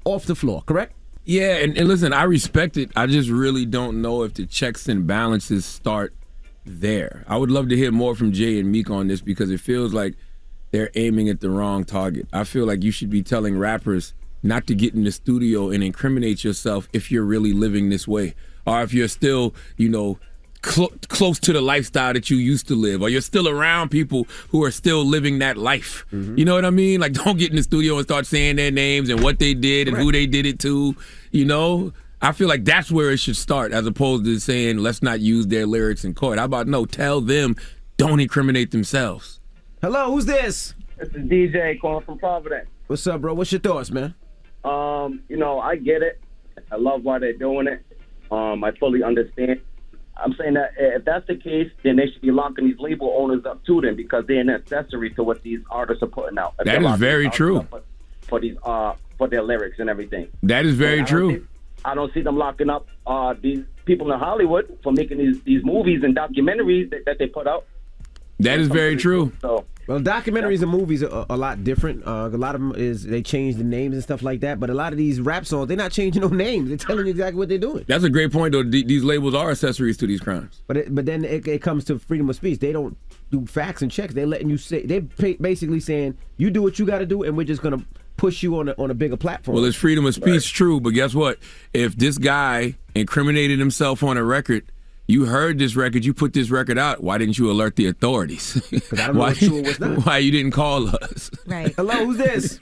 Speaker 2: off the floor, correct?
Speaker 3: Yeah, and listen, I respect it. I just really don't know if the checks and balances start there. I would love to hear more from Jay and Meek on this because it feels like they're aiming at the wrong target. I feel like you should be telling rappers not to get in the studio and incriminate yourself if you're really living this way, or if you're still, you know, close to the lifestyle that you used to live, or you're still around people who are still living that life. You know what I mean? Like, don't get in the studio and start saying their names and what they did and who they did it to. You know, I feel like that's where it should start, as opposed to saying let's not use their lyrics in court. How about no? Tell them, don't incriminate themselves.
Speaker 2: Hello, who's this?
Speaker 19: This is DJ calling from Providence.
Speaker 2: What's up, bro? What's your thoughts, man?
Speaker 19: You know, I get it. I love why they're doing it. I fully understand. I'm saying that if that's the case, then they should be locking these label owners up too, then, because they're an accessory to what these artists are putting out.
Speaker 3: That is very true.
Speaker 19: For these for their lyrics and everything.
Speaker 3: That is very true.
Speaker 19: I don't see them locking up these people in Hollywood for making these movies and documentaries that they put out.
Speaker 3: That is very true.
Speaker 19: So,
Speaker 2: well, documentaries and movies are a lot different. A lot of them is they change the names and stuff like that. But a lot of these rap songs, they're not changing no names. They're telling you exactly what they're doing.
Speaker 3: That's a great point, though. These labels are accessories to these crimes.
Speaker 2: But then it comes to freedom of speech. They don't do facts and checks. They're letting you say. They're basically saying you do what you got to do, and we're just gonna push you on a bigger platform.
Speaker 3: Well, it's freedom of speech, true. But guess what? If this guy incriminated himself on a record, you heard this record, you put this record out, why didn't you alert the authorities?
Speaker 2: I don't know what's true and what's not.
Speaker 3: Why you didn't call us?
Speaker 1: Right.
Speaker 2: Hello, who's this?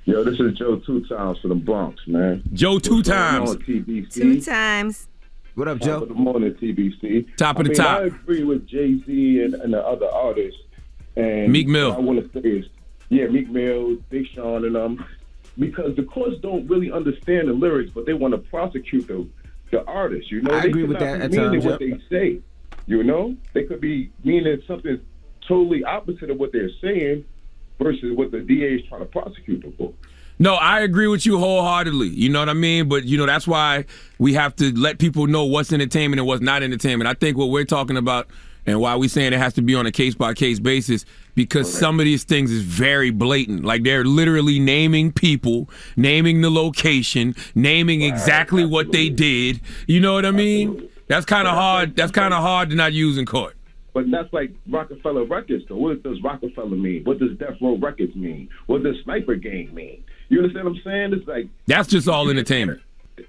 Speaker 16: Yo, this is Joe 2 Times from the Bronx, man.
Speaker 3: Joe 2 Times.
Speaker 16: On TBC.
Speaker 1: 2 times.
Speaker 2: What up,
Speaker 16: Top
Speaker 2: Joe?
Speaker 16: of the morning, TBC.
Speaker 3: Top of the top.
Speaker 16: I agree with Jay-Z and the other artists. And
Speaker 3: Meek Mill.
Speaker 16: What I want to say is, Meek Mill, Big Sean, and because the courts don't really understand the lyrics, but they want to prosecute the artists. You know,
Speaker 2: I
Speaker 16: they
Speaker 2: agree with
Speaker 16: cannot
Speaker 2: that
Speaker 16: be
Speaker 2: at
Speaker 16: meaning
Speaker 2: times,
Speaker 16: what they say. You know, they could be meaning something totally opposite of what they're saying versus what the DA is trying to prosecute them for.
Speaker 3: No, I agree with you wholeheartedly. You know what I mean? But, you know, that's why we have to let people know what's entertainment and what's not entertainment. I think what we're talking about and why we're saying it has to be on a case-by-case basis, because some of these things is very blatant. Like, they're literally naming people, naming the location, naming exactly what they did. You know what I mean?
Speaker 16: Absolutely.
Speaker 3: That's kind of hard. That's kind of hard to not use in court.
Speaker 16: But that's like Rockefeller Records, though. What does Rockefeller mean? What does Death Row Records mean? What does Sniper Gang mean? You understand what I'm saying? It's like,
Speaker 3: that's just all entertainment.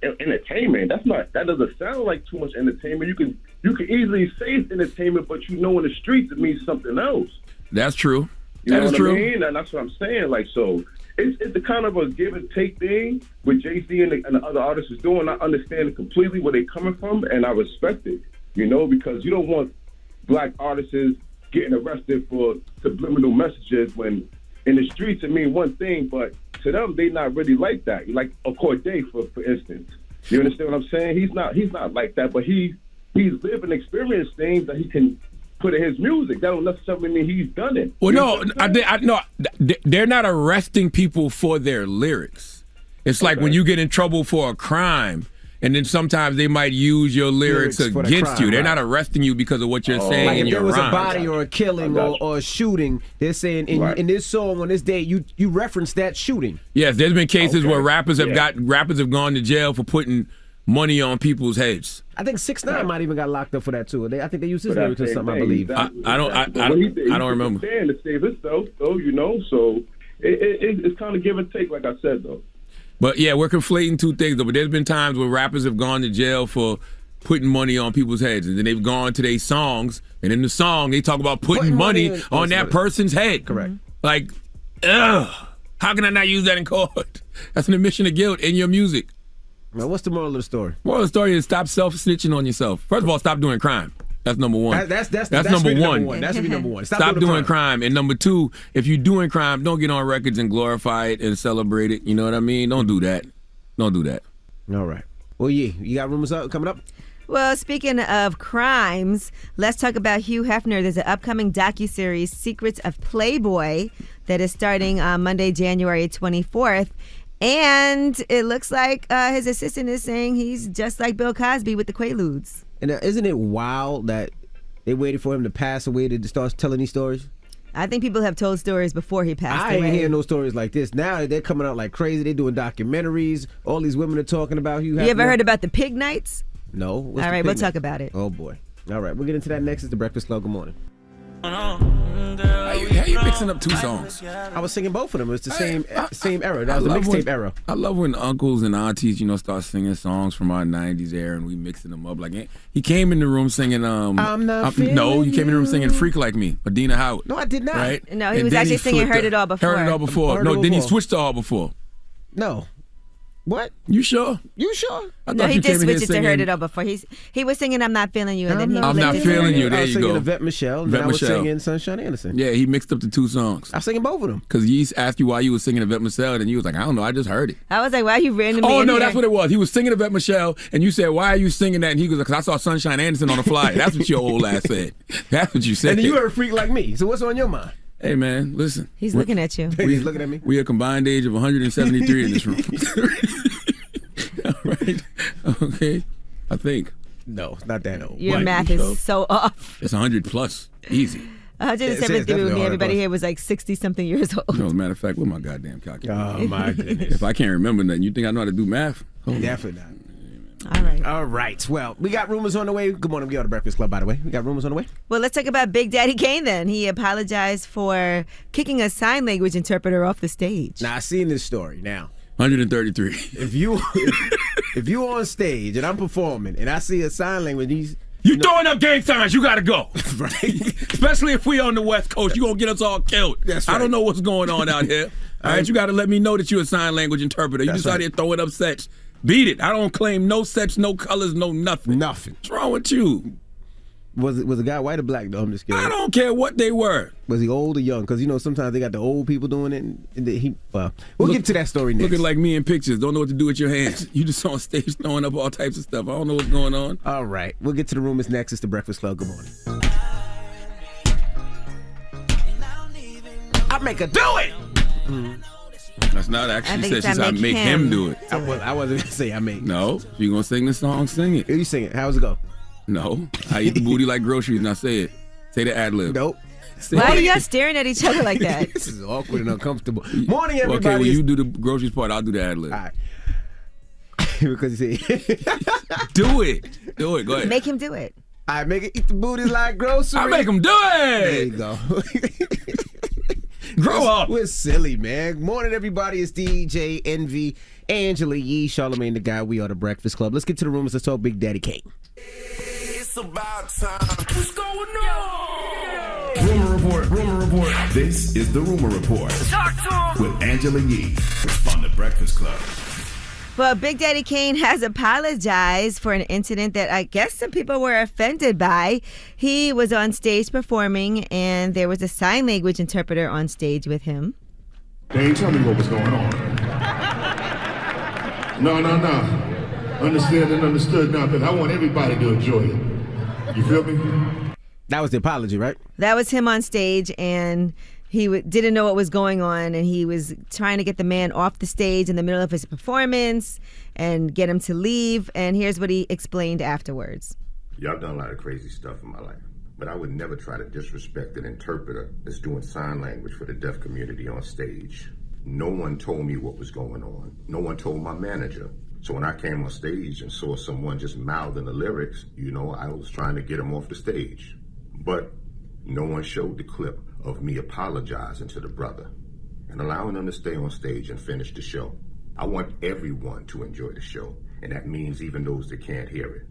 Speaker 16: Entertainment. That doesn't sound like too much entertainment. You can easily say it's entertainment, but you know in the streets it means something else.
Speaker 3: That's true.
Speaker 16: You know
Speaker 3: That is
Speaker 16: what
Speaker 3: true.
Speaker 16: I mean? And that's what I'm saying. Like, so it's a kind of a give and take thing with Jay-Z and the other artists is doing. I understand completely where they're coming from, and I respect it. You know, because you don't want black artists getting arrested for subliminal messages when in the streets it mean one thing, but to them they not really like that. Like a Corday, for instance. You understand what I'm saying? He's not like that, but he's lived and experienced things that he can put in his music. That don't necessarily mean he's done it.
Speaker 3: Well, no, they're not arresting people for their lyrics. It's like when you get in trouble for a crime, and then sometimes they might use your lyrics against you. They're not arresting you because of what you're saying
Speaker 2: like
Speaker 3: in your
Speaker 2: if there was
Speaker 3: rhymes.
Speaker 2: a body or a killing or a shooting, they're saying in this song on this day, you reference that shooting.
Speaker 3: Yes, there's been cases where rappers have gone to jail for putting money on people's heads.
Speaker 2: I think 6ix9ine might even got locked up for that too. I think they used his lyrics or something. I believe.
Speaker 3: I don't remember.
Speaker 16: Stand to save himself, though, you know. So it's kind of give and take, like I said, though.
Speaker 3: But yeah, we're conflating two things though. But there's been times where rappers have gone to jail for putting money on people's heads, and then they've gone to their songs, and in the song they talk about putting money on that person's head.
Speaker 2: Correct.
Speaker 3: Like, how can I not use that in court? That's an admission of guilt in your music.
Speaker 2: Now, what's the moral of the story?
Speaker 3: Moral of the story is stop self-snitching on yourself. First of all, stop doing crime. That's number one.
Speaker 2: That's
Speaker 3: number
Speaker 2: really
Speaker 3: one.
Speaker 2: That should be number one.
Speaker 3: Stop doing crime. And number two, if you're doing crime, don't get on records and glorify it and celebrate it. You know what I mean? Don't do that. Don't do that.
Speaker 2: All right. Well, yeah, you got rumors coming up?
Speaker 1: Well, speaking of crimes, let's talk about Hugh Hefner. There's an upcoming docuseries, Secrets of Playboy, that is starting on Monday, January 24th. And it looks like his assistant is saying he's just like Bill Cosby with the Quaaludes.
Speaker 2: And isn't it wild that they waited for him to pass away to start telling these stories?
Speaker 1: I think people have told stories before he passed away.
Speaker 2: I ain't hearing no stories like this. Now they're coming out like crazy. They're doing documentaries. All these women are talking about Hugh Hefner.
Speaker 1: You ever heard about the pig nights?
Speaker 2: No.
Speaker 1: All right, we'll talk about it.
Speaker 2: Oh, boy. All right, we'll get into that next. It's The Breakfast Club. Good morning.
Speaker 3: How you mixing up two songs?
Speaker 2: I was singing both of them. It's the same era. That was the mixtape era.
Speaker 3: I love when uncles and aunties, start singing songs from our 90s era and we mixing them up. Like, he came in the room singing,
Speaker 2: I'm not feeling
Speaker 3: no, you came in the room singing Freak Like Me, Adina Howard.
Speaker 2: No, I did not.
Speaker 3: Right?
Speaker 1: No, he was actually singing Heard It All Before.
Speaker 3: Heard It All Before. No, then he switched to All Before.
Speaker 2: No. What?
Speaker 3: You sure?
Speaker 2: You sure?
Speaker 1: No, he did switch it to Heard It All Before. He was singing I'm Not Feeling You, and then he
Speaker 3: I'm Not Feeling You. There you go.
Speaker 2: I was singing Yvette Michelle, and I was singing Sunshine Anderson.
Speaker 3: Yeah, he mixed up the two songs.
Speaker 2: I was singing both of them.
Speaker 3: Because he asked you why you was singing Yvette Michelle, and you was like, I don't know, I just heard it.
Speaker 1: I was like, why are you randomly
Speaker 3: Oh,
Speaker 1: in
Speaker 3: no,
Speaker 1: here?
Speaker 3: that's what it was. He was singing Yvette Michelle, and you said, why are you singing that? And he goes, because I saw Sunshine Anderson on the flyer. That's what your old ass said. That's what you said.
Speaker 2: And then you heard Freak Like Me. So what's on your mind?
Speaker 3: Hey, man, listen.
Speaker 1: He's looking at you.
Speaker 2: He's looking at me.
Speaker 3: We a combined age of 173 in this room. All right. Okay. I think.
Speaker 2: No, it's not that old.
Speaker 1: Your math is so off.
Speaker 3: It's 100 plus. Easy.
Speaker 1: 173 with me. Everybody here was like 60-something years old.
Speaker 3: No, as a matter of fact, where's my goddamn calculator?
Speaker 2: Oh, my goodness.
Speaker 3: If I can't remember nothing, you think I know how to do math?
Speaker 2: Definitely not.
Speaker 1: All
Speaker 2: right. Well, we got rumors on the way. Good morning. We are the Breakfast Club, by the way. We got rumors on the way.
Speaker 1: Well, let's talk about Big Daddy Kane then. He apologized for kicking a sign language interpreter off the stage.
Speaker 2: Now, I seen this story. Now,
Speaker 3: 133.
Speaker 2: If you on stage and I'm performing and I see a sign language,
Speaker 3: you throwing up gang signs, you gotta go. Right? Especially if we on the West Coast, you gonna get us all killed.
Speaker 2: That's right.
Speaker 3: I don't know what's going on out here. All right, you gotta let me know that you're a sign language interpreter. You just out here throwing up sets. Beat it. I don't claim no sets, no colors, no nothing.
Speaker 2: Nothing.
Speaker 3: What's wrong with you?
Speaker 2: Was the guy white or black though? I'm just kidding.
Speaker 3: I don't care what they were.
Speaker 2: Was he old or young? Because sometimes they got the old people doing it. And we'll get to that story next.
Speaker 3: Looking like me in pictures. Don't know what to do with your hands. You just on stage throwing up all types of stuff. I don't know what's going on.
Speaker 2: All right. We'll get to the rumors next. It's the Breakfast Club. Good morning. I make her do it.
Speaker 3: That's not actually said. She said I make him do it.
Speaker 2: I wasn't going to say I make.
Speaker 3: No. If you going to sing the song, sing it.
Speaker 2: You sing it. How's it go?
Speaker 3: No. I eat the booty like groceries. Now say it. Say the ad lib.
Speaker 2: Nope.
Speaker 1: Why are y'all staring at each other like that?
Speaker 2: This is awkward and uncomfortable. Morning, everybody.
Speaker 3: Okay, well, you do the groceries part. I'll do the ad lib.
Speaker 2: All right. Because you see.
Speaker 3: Do it. Do it. Go ahead.
Speaker 1: Make him do it.
Speaker 2: I make it eat the booty like groceries.
Speaker 3: I make him do it.
Speaker 2: There you go.
Speaker 3: Grow up.
Speaker 2: We're silly, man. Morning, everybody. It's DJ Envy, Angela Yee, Charlamagne the Guy. We are the Breakfast Club. Let's get to the rumors. Let's talk Big Daddy Kane.
Speaker 7: It's about time. What's going on?
Speaker 4: Rumor report. Rumor report. This is the Rumor Report
Speaker 7: Talk to him.
Speaker 4: with Angela Yee on the Breakfast Club.
Speaker 1: Well, Big Daddy Kane has apologized for an incident that I guess some people were offended by. He was on stage performing, and there was a sign language interpreter on stage with him.
Speaker 20: They ain't tell me what was going on. No. Understand and understood now, because I want everybody to enjoy it. You feel me?
Speaker 2: That was the apology, right?
Speaker 1: That was him on stage, and he didn't know what was going on, and he was trying to get the man off the stage in the middle of his performance and get him to leave. And here's what he explained afterwards.
Speaker 21: Yeah, I've done a lot of crazy stuff in my life, but I would never try to disrespect an interpreter that's doing sign language for the deaf community on stage. No one told me what was going on. No one told my manager. So when I came on stage and saw someone just mouthing the lyrics, I was trying to get him off the stage. But no one showed the clip of me apologizing to the brother and allowing him to stay on stage and finish the show. I want everyone to enjoy the show, and that means even those that can't hear it.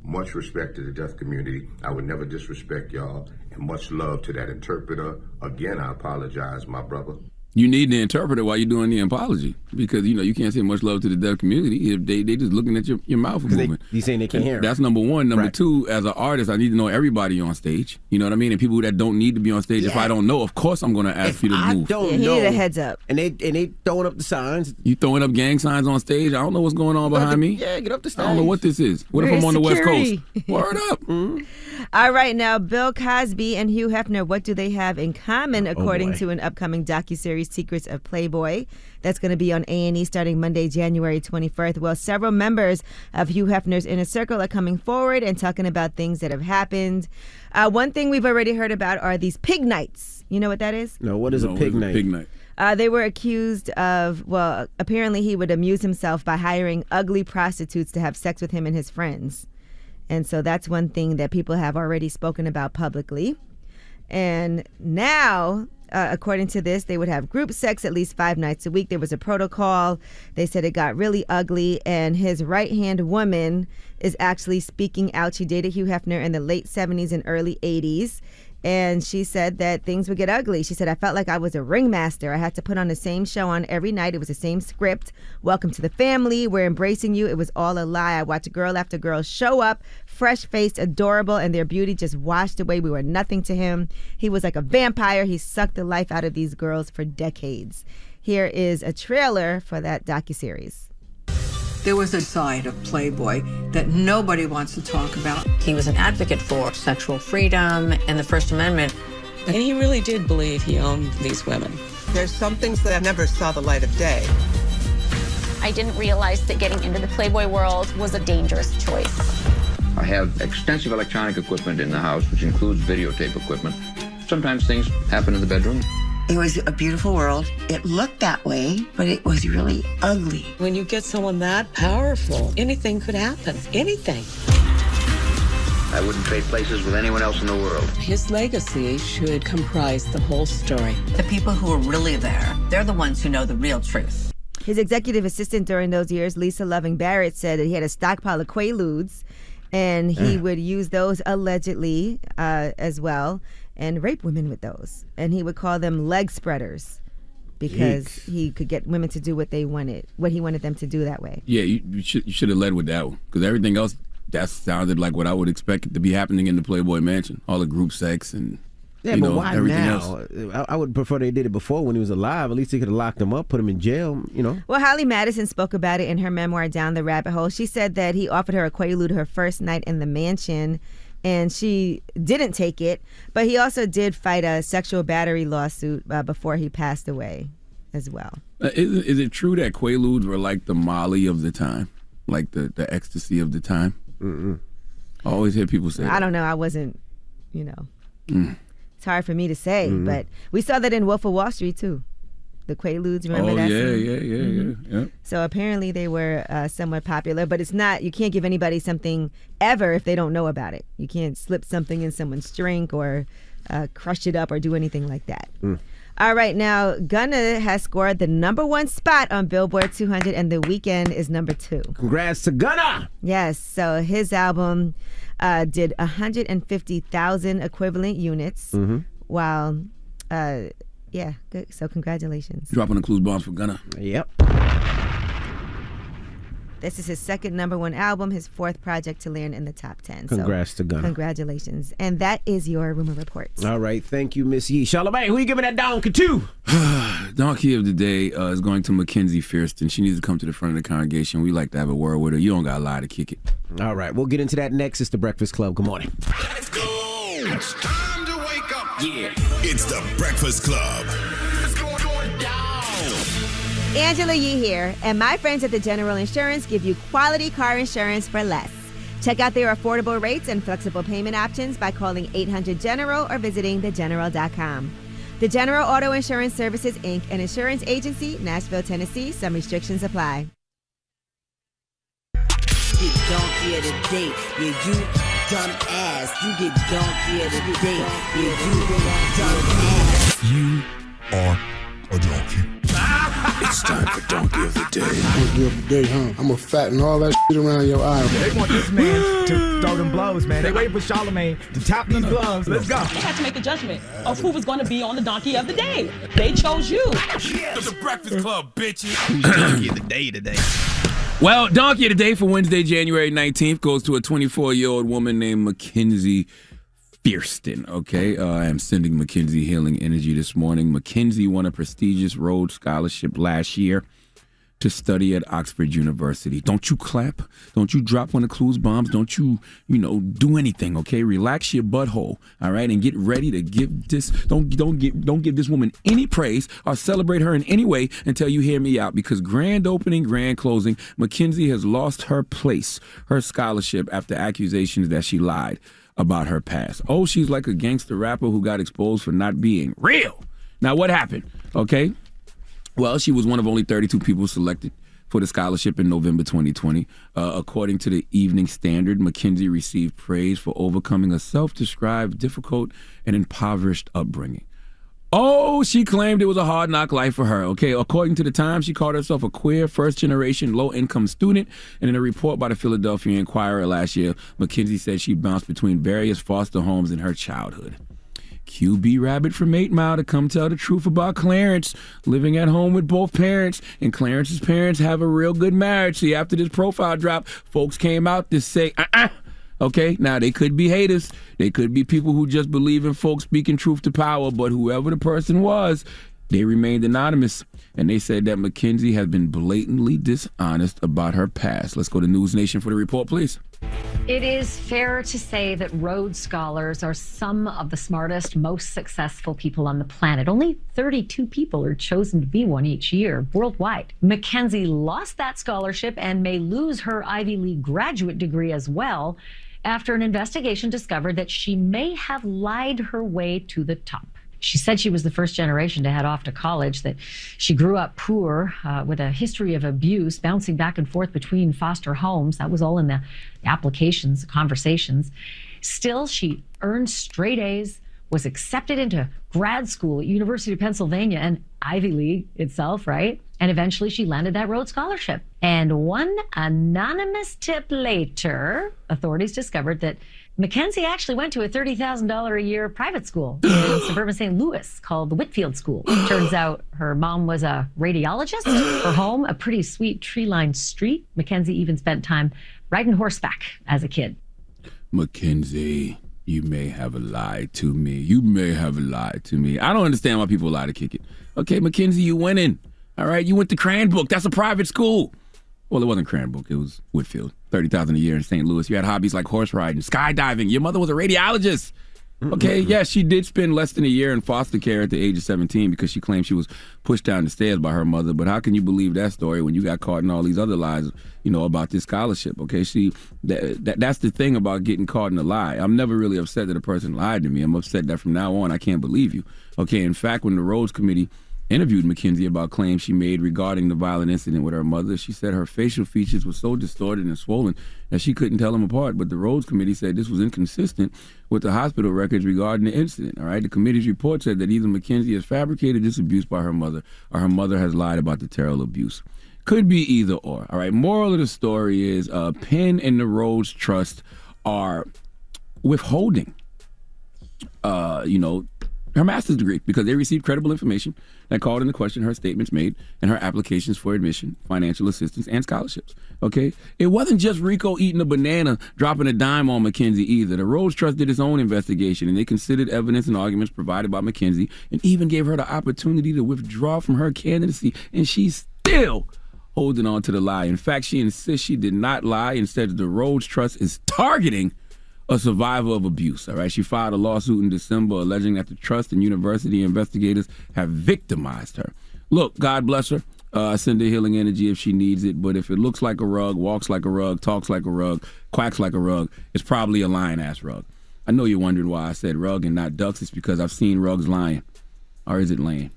Speaker 21: Much respect to the deaf community. I would never disrespect y'all, and much love to that interpreter. Again, I apologize, my brother.
Speaker 3: You need the interpreter while you're doing the apology, because you can't say much love to the deaf community if they just looking at your mouth moving.
Speaker 2: You saying they can't hear?
Speaker 3: That's number one. Number
Speaker 2: Right.
Speaker 3: two, as an artist, I need to know everybody on stage. You know what I mean? And people that don't need to be on stage, if I don't know, of course I'm going to ask you to move.
Speaker 2: Don't
Speaker 1: He
Speaker 2: know.
Speaker 1: needed a heads up.
Speaker 2: And they throwing up the signs.
Speaker 3: You throwing up gang signs on stage? I don't know what's going on behind me.
Speaker 2: Yeah, get up the stage.
Speaker 3: I don't know what this is. What if
Speaker 1: Where's
Speaker 3: I'm on the West
Speaker 1: security?
Speaker 3: Coast? Word up.
Speaker 1: All right, now Bill Cosby and Hugh Hefner, what do they have in common according
Speaker 2: boy.
Speaker 1: to an upcoming docuseries, Secrets of Playboy, that's going to be on A&E starting Monday, January 21st? Well, several members of Hugh Hefner's inner circle are coming forward and talking about things that have happened. One thing we've already heard about are these pig nights. You know what that is?
Speaker 2: No, what is a pig night?
Speaker 3: Pig night.
Speaker 1: They were accused of, apparently he would amuse himself by hiring ugly prostitutes to have sex with him and his friends. And so that's one thing that people have already spoken about publicly. And now, according to this, they would have group sex at least 5 nights a week. There was a protocol. They said it got really ugly. And his right-hand woman is actually speaking out. She dated Hugh Hefner in the late 70s and early 80s. And she said that things would get ugly. She said, I felt like I was a ringmaster. I had to put on the same show on every night. It was the same script. Welcome to the family. We're embracing you. It was all a lie. I watched girl after girl show up, fresh-faced, adorable, and their beauty just washed away. We were nothing to him. He was like a vampire. He sucked the life out of these girls for decades. Here is a trailer for that docuseries.
Speaker 22: There was a side of Playboy that nobody wants to talk about.
Speaker 23: He was an advocate for sexual freedom and the First Amendment.
Speaker 22: And he really did believe he owned these women.
Speaker 24: There's some things that never saw the light of day.
Speaker 25: I didn't realize that getting into the Playboy world was a dangerous choice.
Speaker 26: I have extensive electronic equipment in the house, which includes videotape equipment. Sometimes things happen in the bedroom.
Speaker 27: It was a beautiful world. It looked that way, but it was really ugly.
Speaker 22: When you get someone that powerful, anything could happen. Anything.
Speaker 26: I wouldn't trade places with anyone else in the world.
Speaker 22: His legacy should comprise the whole story.
Speaker 27: The people who are really there, they're the ones who know the real truth.
Speaker 1: His executive assistant during those years, Lisa Loving Barrett, said that he had a stockpile of Quaaludes, and he would use those allegedly as well, and rape women with those. And he would call them leg spreaders because he could get women to do what they wanted, what he wanted them to do that way.
Speaker 3: Yeah, you should have led with that one, because everything else, that sounded like what I would expect to be happening in the Playboy Mansion. All the group sex and
Speaker 2: but why
Speaker 3: everything
Speaker 2: now?
Speaker 3: else.
Speaker 2: I would prefer they did it before when he was alive. At least he could have locked him up, put him in jail,
Speaker 1: Well, Holly Madison spoke about it in her memoir, Down the Rabbit Hole. She said that he offered her a Quaalude her first night in the mansion, and she didn't take it. But he also did fight a sexual battery lawsuit before he passed away as well.
Speaker 3: Is it true that Quaaludes were like the Molly of the time? Like the ecstasy of the time?
Speaker 2: Mm-mm.
Speaker 3: I always hear people say
Speaker 1: I don't know. I wasn't, It's hard for me to say, but we saw that in Wolf of Wall Street too. The Quaaludes, remember that scene?
Speaker 3: Yeah.
Speaker 1: So apparently they were somewhat popular, but it's not, you can't give anybody something ever if they don't know about it. You can't slip something in someone's drink or crush it up or do anything like that. All right, now Gunna has scored the #1 spot on Billboard 200, and The Weeknd is #2.
Speaker 2: Congrats to Gunna!
Speaker 1: Yes, so his album did 150,000 equivalent units, while, good. So congratulations.
Speaker 3: Dropping the clues bombs for Gunna.
Speaker 2: Yep.
Speaker 1: This is his second #1 album, his 4th project to land in the top 10.
Speaker 2: Congrats to Gunna.
Speaker 1: Congratulations. And that is your Rumor Report.
Speaker 2: All right, thank you, Miss Yee. Charlamagne, who you giving that donkey to?
Speaker 3: Donkey of the day is going to Mackenzie Fierceton. She needs to come to the front of the congregation. We like to have a word with her. You don't got to lie to kick it.
Speaker 2: All right, we'll get into that next. It's The Breakfast Club. Good morning.
Speaker 4: It's time to wake up. Yeah. It's the Breakfast Club. It's going down.
Speaker 1: Angela Yee here, and my friends at the General Insurance give you quality car insurance for less. Check out their affordable rates and flexible payment options by calling 800-GENERAL or visiting thegeneral.com. The General Auto Insurance Services, Inc., an insurance agency, Nashville, Tennessee. Some restrictions apply.
Speaker 5: Get donkey of the day, yeah, you dumb ass. You get donkey of the day, yeah, you dumb ass.
Speaker 20: You are a donkey.
Speaker 4: It's time for Donkey of the Day.
Speaker 6: Donkey of the day, huh? I'm gonna fatten all that shit around your eye.
Speaker 8: They want this man to throw them blows, man. They waiting for Charlamagne to tap these gloves. Let's go.
Speaker 9: They had to make a judgment of who was going to be on the Donkey of the Day. They chose you.
Speaker 4: Yes. The Breakfast Club, bitches.
Speaker 2: Who's Donkey of the Day today?
Speaker 3: Well, Donkey of the Day for Wednesday, January 19th goes to a 24-year-old woman named Mackenzie Fierceton, okay? I am sending Mackenzie healing energy this morning. Mackenzie won a prestigious Rhodes Scholarship last year to study at Oxford University. Don't you clap. Don't you drop one of Clue's bombs. Don't you do anything, okay? Relax your butthole, all right? And get ready to give this, don't give this woman any praise or celebrate her in any way until you hear me out, because grand opening, grand closing, Mackenzie has lost her place, her scholarship, after accusations that she lied about her past. Oh, she's like a gangster rapper who got exposed for not being real. Now, what happened? Okay. Well, she was one of only 32 people selected for the scholarship in November 2020. According to the Evening Standard, Mackenzie received praise for overcoming a self-described difficult and impoverished upbringing. Oh, she claimed it was a hard knock life for her, okay? According to the Times, she called herself a queer, first-generation, low-income student. And in a report by the Philadelphia Inquirer last year, Mackenzie said she bounced between various foster homes in her childhood. QB Rabbit from 8 Mile to come tell the truth about Clarence, living at home with both parents. And Clarence's parents have a real good marriage. See, after this profile drop, folks came out to say, Okay, now they could be haters. They could be people who just believe in folks speaking truth to power, but whoever the person was, they remained anonymous. And they said that Mackenzie has been blatantly dishonest about her past. Let's go to News Nation for the report, please.
Speaker 10: It is fair to say that Rhodes Scholars are some of the smartest, most successful people on the planet. Only 32 people are chosen to be one each year worldwide. Mackenzie lost that scholarship and may lose her Ivy League graduate degree as well, after an investigation discovered that she may have lied her way to the top. She said she was the first generation to head off to college, that she grew up poor with a history of abuse, bouncing back and forth between foster homes. That was all in the applications, the conversations. Still, she earned straight A's, was accepted into grad school at University of Pennsylvania and Ivy League itself, right? And eventually she landed that Rhodes Scholarship. And one anonymous tip later, authorities discovered that Mackenzie actually went to a $30,000 a year private school in suburban St. Louis called the Whitfield School. Turns out her mom was a radiologist, her home a pretty sweet tree-lined street. Mackenzie even spent time riding horseback as a kid.
Speaker 3: Mackenzie, you may have lied to me. You may have lied to me. I don't understand why people lie to kick it. Okay, Mackenzie, you went in. All right, you went to Cranbrook. That's a private school. Well, it wasn't Cranbrook. It was Whitfield. $30,000 a year in St. Louis. You had hobbies like horse riding, skydiving. Your mother was a radiologist. Okay, yes, she did spend less than a year in foster care at the age of 17 because she claimed she was pushed down the stairs by her mother. But how can you believe that story when you got caught in all these other lies, about this scholarship? Okay, see, that's the thing about getting caught in a lie. I'm never really upset that a person lied to me. I'm upset that from now on I can't believe you. Okay, in fact, when the Rhodes Committee interviewed Mackenzie about claims she made regarding the violent incident with her mother, she said her facial features were so distorted and swollen that she couldn't tell them apart. But the Rhodes Committee said this was inconsistent with the hospital records regarding the incident. All right, the committee's report said that either Mackenzie has fabricated this abuse by her mother or her mother has lied about the terrible abuse. Could be either or. All right, moral of the story is Penn and the Rhodes Trust are withholding, her master's degree because they received credible information that called into question her statements made and her applications for admission, financial assistance, and scholarships. Okay? It wasn't just Rico eating a banana, dropping a dime on Mackenzie either. The Rhodes Trust did its own investigation, and they considered evidence and arguments provided by Mackenzie and even gave her the opportunity to withdraw from her candidacy, and she's still holding on to the lie. In fact, she insists she did not lie. Instead, the Rhodes Trust is targeting a survivor of abuse, all right? She filed a lawsuit in December alleging that the trust and university investigators have victimized her. Look, God bless her. I send her healing energy if she needs it, but if it looks like a rug, walks like a rug, talks like a rug, quacks like a rug, it's probably a lying-ass rug. I know you're wondering why I said rug and not ducks. It's because I've seen rugs lying. Or is it laying?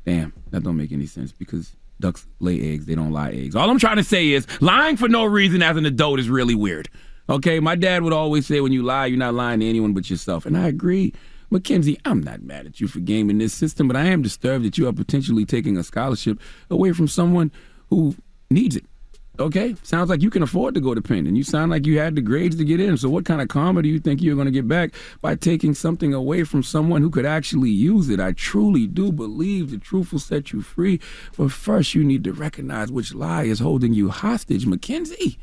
Speaker 3: Damn, that don't make any sense because ducks lay eggs. They don't lie eggs. All I'm trying to say is lying for no reason as an adult is really weird. Okay, my dad would always say when you lie, you're not lying to anyone but yourself. And I agree. Mackenzie, I'm not mad at you for gaming this system, but I am disturbed that you are potentially taking a scholarship away from someone who needs it. Okay? Sounds like you can afford to go to Penn, and you sound like you had the grades to get in. So what kind of karma do you think you're going to get back by taking something away from someone who could actually use it? I truly do believe the truth will set you free. But first, you need to recognize which lie is holding you hostage, Mackenzie.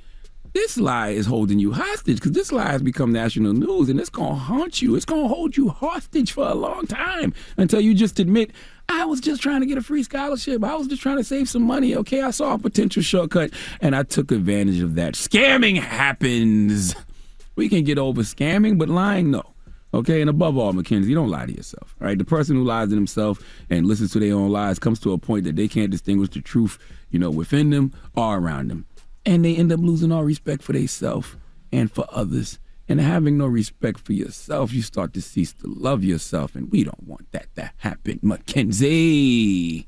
Speaker 3: This lie is holding you hostage because this lie has become national news and it's going to haunt you. It's going to hold you hostage for a long time until you just admit, I was just trying to get a free scholarship. I was just trying to save some money. Okay, I saw a potential shortcut and I took advantage of that. Scamming happens. We can get over scamming, but lying, no. Okay, and above all, Mackenzie, don't lie to yourself. All right, the person who lies to themselves and listens to their own lies comes to a point that they can't distinguish the truth, within them or around them. And they end up losing all respect for themselves and for others. And having no respect for yourself, you start to cease to love yourself. And we don't want that to happen. Mackenzie,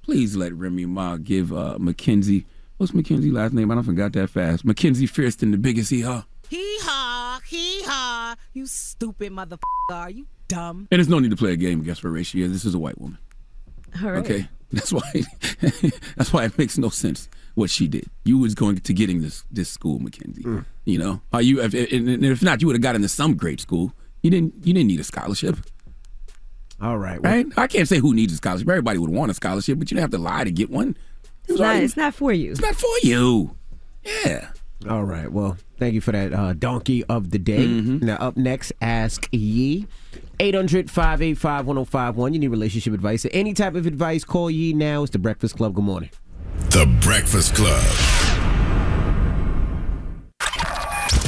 Speaker 3: please let Remy Ma give Mackenzie, what's Mackenzie's last name? I don't forgot that fast. Mackenzie Fierceton, the biggest hee-haw.
Speaker 11: Hee-haw. You stupid motherfucker. Are you dumb?
Speaker 3: And there's no need to play a game. Guess what race she is. This is a white woman.
Speaker 1: All right.
Speaker 3: Okay? That's why it makes no sense what she did. You was going to getting this school, Mackenzie. Are you? If not, you would have got into some great school. You didn't need a scholarship.
Speaker 2: All right. Well,
Speaker 3: right? I can't say who needs a scholarship. Everybody would want a scholarship, but you didn't have to lie to get one.
Speaker 1: It's not for you.
Speaker 3: It's not for you. Yeah.
Speaker 2: All right. Well, thank you for that donkey of the day. Now, up next, Ask Yee. 800-585-1051. You need relationship advice. Any type of advice, call Yee now. It's The Breakfast Club. Good morning.
Speaker 4: The Breakfast Club.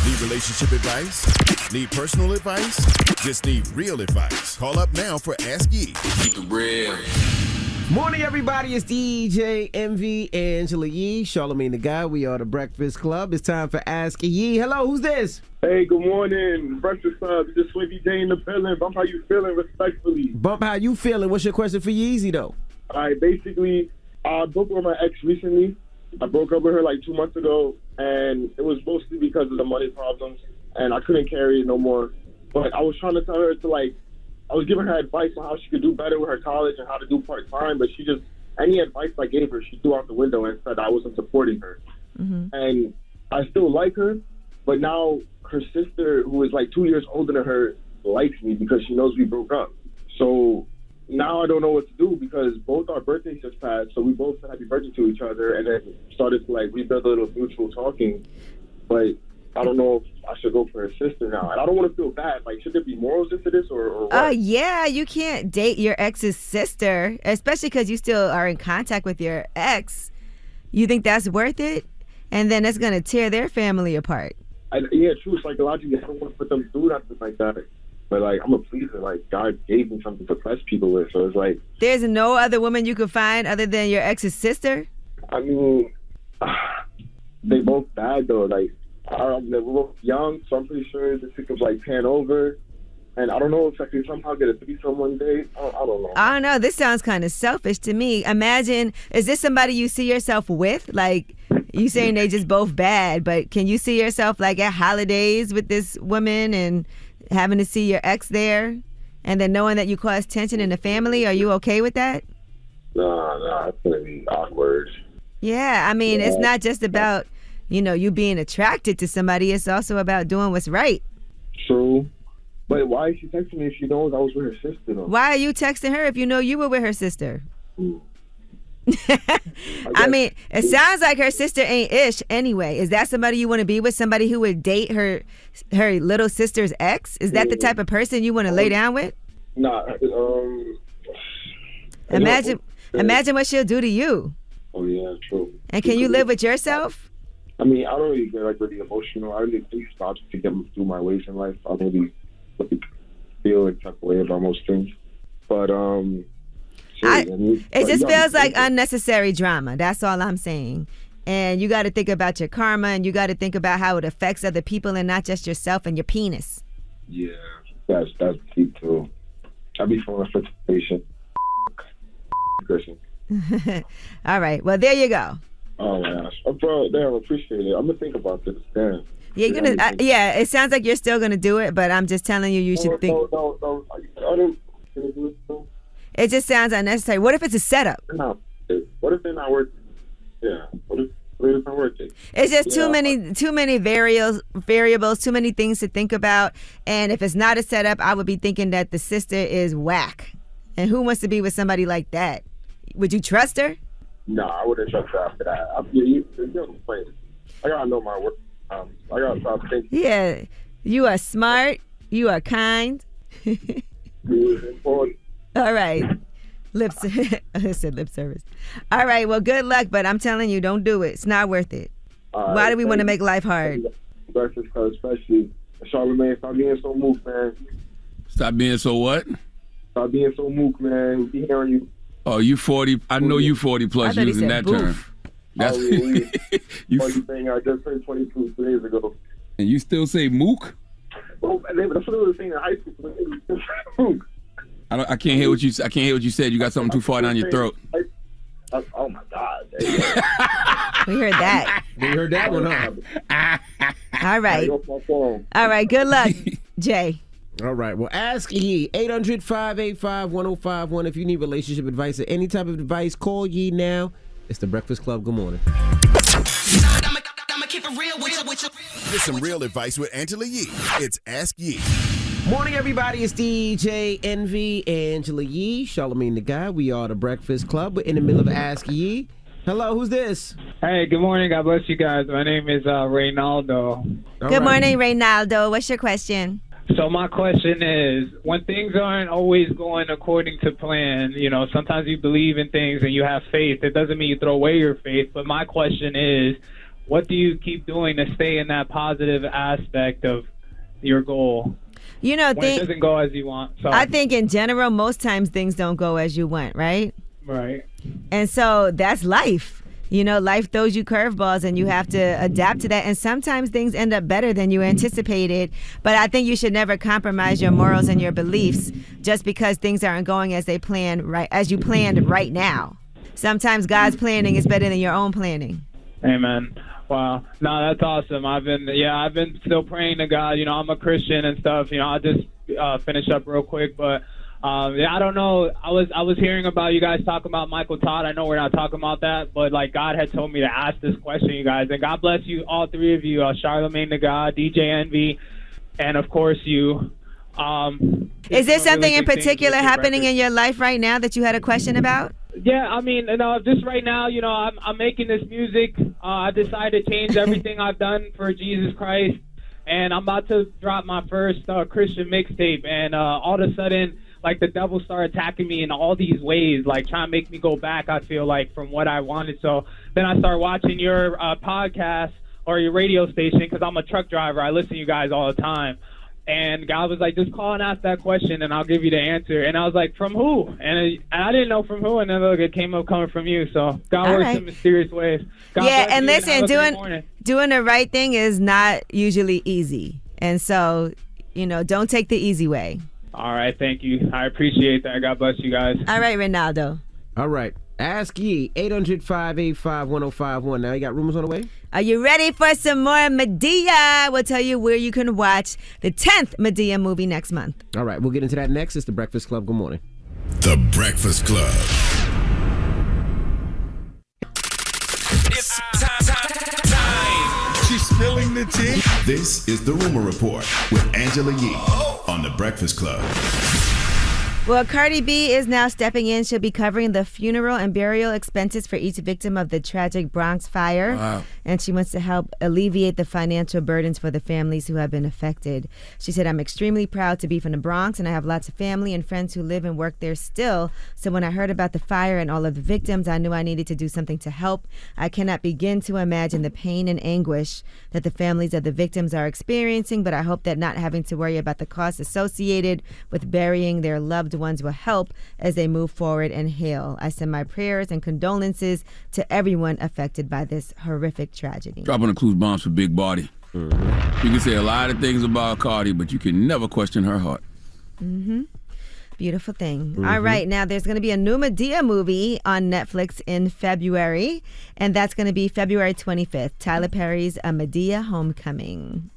Speaker 4: Need relationship advice? Need personal advice? Just need real advice. Call up now for Ask Yee. Keep it real.
Speaker 2: Morning, everybody. It's DJ MV, Angela Yee, Charlamagne the Guy. We are The Breakfast Club. It's time for Ask Yee. Hello, who's this?
Speaker 16: Hey, good morning. Breakfast Club. This is Swimpy J in the building. Bump, how you feeling? Respectfully.
Speaker 2: Bump, how you feeling? What's your question for Yeezy, though?
Speaker 16: All right, basically, I broke up with my ex recently. I broke up with her like 2 months ago, and it was mostly because of the money problems, and I couldn't carry it no more. But I was trying to tell her to, I was giving her advice on how she could do better with her college and how to do part-time, but she just, any advice I gave her, she threw out the window and said I wasn't supporting her. And I still like her, but now her sister, who is 2 years older than her, likes me because she knows we broke up. So now I don't know what to do because both our birthdays just passed, so we both said happy birthday to each other and then started to rebuild a little mutual talking. But I don't know if I should go for her sister now. And I don't want to feel bad. Should there be morals into this or what?
Speaker 1: Yeah, you can't date your ex's sister, especially because you still are in contact with your ex. You think that's worth it? And then it's going to tear their family apart.
Speaker 16: Yeah, true. Psychologically, I don't want to put them through nothing like that. But, I'm a pleaser. God gave me something to bless people with. So it's
Speaker 1: there's no other woman you could find other than your ex's sister?
Speaker 16: I mean, they both bad, though. We're both young, so I'm pretty sure this could pan over. And I don't know if I could somehow get a threesome one day. I don't know.
Speaker 1: I don't know. This sounds kind of selfish to me. Imagine, is this somebody you see yourself with? You saying they just both bad, but can you see yourself at holidays with this woman and having to see your ex there? And then knowing that you cause tension in the family? Are you okay with that?
Speaker 16: No, it's going to be awkward.
Speaker 1: Yeah, I mean, It's not just about, you being attracted to somebody. It's also about doing what's right.
Speaker 16: True. But why is she texting me if she knows I was with her sister, though?
Speaker 1: Why are you texting her if you know you were with her sister? I mean, it sounds like her sister ain't ish anyway. Is that somebody you want to be with? Somebody who would date her little sister's ex? Is that the type of person you want to lay down with?
Speaker 16: Nah.
Speaker 1: Imagine what she'll do to you.
Speaker 16: Oh, yeah, true.
Speaker 1: And can you live with yourself?
Speaker 19: I mean, I don't really get like really emotional. I really take stops to get through my ways in life. I don't really feel like type of way about most things. But
Speaker 1: it just feels like unnecessary drama. That's all I'm saying. And you got to think about your karma, and you got to think about how it affects other people and not just yourself and your penis.
Speaker 19: Yeah, that's deep too. I be feeling frustration. Christian.
Speaker 1: All right. Well, there you go.
Speaker 19: Oh my gosh, bro, damn, I appreciate it. I'm gonna think about this. Damn.
Speaker 1: Yeah, you're gonna. It sounds like you're still gonna do it, but I'm just telling you, you should think.
Speaker 19: No. I don't gonna do it still.
Speaker 1: It just sounds unnecessary. What if it's a setup?
Speaker 19: No. What if they're not working? Yeah. What if it's not working?
Speaker 1: It's just too many variables, too many things to think about. And if it's not a setup, I would be thinking that the sister is whack. And who wants to be with somebody like that? Would you trust her?
Speaker 19: No, I wouldn't trust her after that. You're complaining. I gotta know my work. I gotta stop thinking.
Speaker 1: Yeah, you are smart. You are kind. All right. I said lip service. All right, well, good luck, but I'm telling you, don't do it. It's not worth it. Why do we want to make life hard?
Speaker 19: Breakfast Club, especially Charlamagne, stop being so mook, man.
Speaker 3: Stop being so what?
Speaker 19: Stop being so mook, man. Be hearing you.
Speaker 3: Oh, you 40. I know you 40 plus using that term. That's
Speaker 19: you saying I just turned 22 2 days ago.
Speaker 3: And you still say mook?
Speaker 19: Well, that's what they were saying in high school. Mook.
Speaker 3: I can't hear what you. I can't hear what you said. You got something too far down your throat.
Speaker 19: Oh my God!
Speaker 1: We heard that.
Speaker 2: We heard that one, huh?
Speaker 1: All right. All right. Good luck, Jay.
Speaker 2: All right. Well, ask Yee. 800-585-1051. If you need relationship advice or any type of advice, call Yee now. It's the Breakfast Club. Good morning.
Speaker 4: I'ma keep it real with you. Get some real advice with Angela Yee. It's Ask Yee.
Speaker 2: Morning, everybody. It's DJ Envy, Angela Yee, Charlamagne the Guy. We are the Breakfast Club. We're in the middle of Ask Yee. Hello, who's this?
Speaker 12: Hey, good morning. God bless you guys. My name is Reynaldo.
Speaker 1: Good morning, Reynaldo. What's your question?
Speaker 12: So my question is, when things aren't always going according to plan, you know, sometimes you believe in things and you have faith. It doesn't mean you throw away your faith. But my question is, what do you keep doing to stay in that positive aspect of your goal?
Speaker 1: You know,
Speaker 12: when it doesn't go as you want. Sorry.
Speaker 1: I think in general, most times things don't go as you want, right?
Speaker 12: Right.
Speaker 1: And so that's life. You know, life throws you curveballs and you have to adapt to that. And sometimes things end up better than you anticipated. But I think you should never compromise your morals and your beliefs just because things aren't going as they planned, right, as you planned right now. Sometimes God's planning is better than your own planning.
Speaker 12: Amen. Wow. No, that's awesome. I've been still praying to God. You know, I'm a Christian and stuff. You know, I'll just finish up real quick. But, I don't know. I was hearing about you guys talking about Michael Todd. I know we're not talking about that, but, like, God had told me to ask this question, you guys. And God bless you, all three of you, Charlamagne the God, DJ Envy, and, of course, you.
Speaker 1: Is there something in particular happening in your life right now that you had a question about?
Speaker 12: Yeah, I mean, you know, just right now, you know, I'm making this music. I decided to change everything I've done for Jesus Christ, and I'm about to drop my first Christian mixtape, and all of a sudden, like, the devil started attacking me in all these ways, like trying to make me go back, I feel like, from what I wanted. So then I started watching your podcast or your radio station because I'm a truck driver. I listen to you guys all the time. And God was like, just call and ask that question, and I'll give you the answer. And I was like, from who? And I didn't know from who, and then look, it came up coming from you. So God works in mysterious ways. God
Speaker 1: yeah, and
Speaker 12: bless you,
Speaker 1: listen, doing the right thing is not usually easy. And so, you know, don't take the easy way.
Speaker 12: All right, thank you. I appreciate that. God bless you guys.
Speaker 1: All right, Reynaldo.
Speaker 2: All right. Ask Yee, 800-585-1051. Now you got rumors on the way?
Speaker 1: Are you ready for some more Medea? We'll tell you where you can watch the 10th Medea movie next month.
Speaker 2: All right, we'll get into that next. It's The Breakfast Club. Good morning.
Speaker 4: The Breakfast Club.
Speaker 7: It's time.
Speaker 4: She's spilling the tea. This is The Rumor Report with Angela Yee on The Breakfast Club.
Speaker 1: Well, Cardi B is now stepping in. She'll be covering the funeral and burial expenses for each victim of the tragic Bronx fire.
Speaker 3: Wow.
Speaker 1: And she wants to help alleviate the financial burdens for the families who have been affected. She said, I'm extremely proud to be from the Bronx, and I have lots of family and friends who live and work there still. So when I heard about the fire and all of the victims, I knew I needed to do something to help. I cannot begin to imagine the pain and anguish that the families of the victims are experiencing, but I hope that not having to worry about the costs associated with burying their loved ones will help as they move forward and heal. I send my prayers and condolences to everyone affected by this horrific tragedy.
Speaker 3: Dropping the clues bombs for Big Body. You can say a lot of things about Cardi, but you can never question her heart.
Speaker 1: Beautiful thing. All right, now there's going to be a new Madea movie on Netflix in February, and that's going to be February 25th. Tyler Perry's A Madea Homecoming.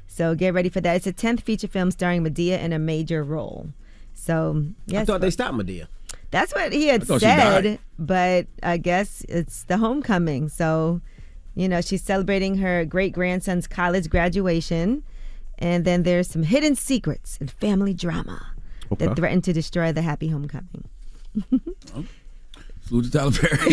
Speaker 1: So get ready for that. It's a 10th feature film starring Madea in a major role. So, yes.
Speaker 2: I thought they stopped Madea.
Speaker 1: That's what he had said, but I guess it's the homecoming. So, you know, she's celebrating her great-grandson's college graduation, and then there's some hidden secrets and family drama that threaten to destroy the happy homecoming.
Speaker 3: Salute to Tyler Perry.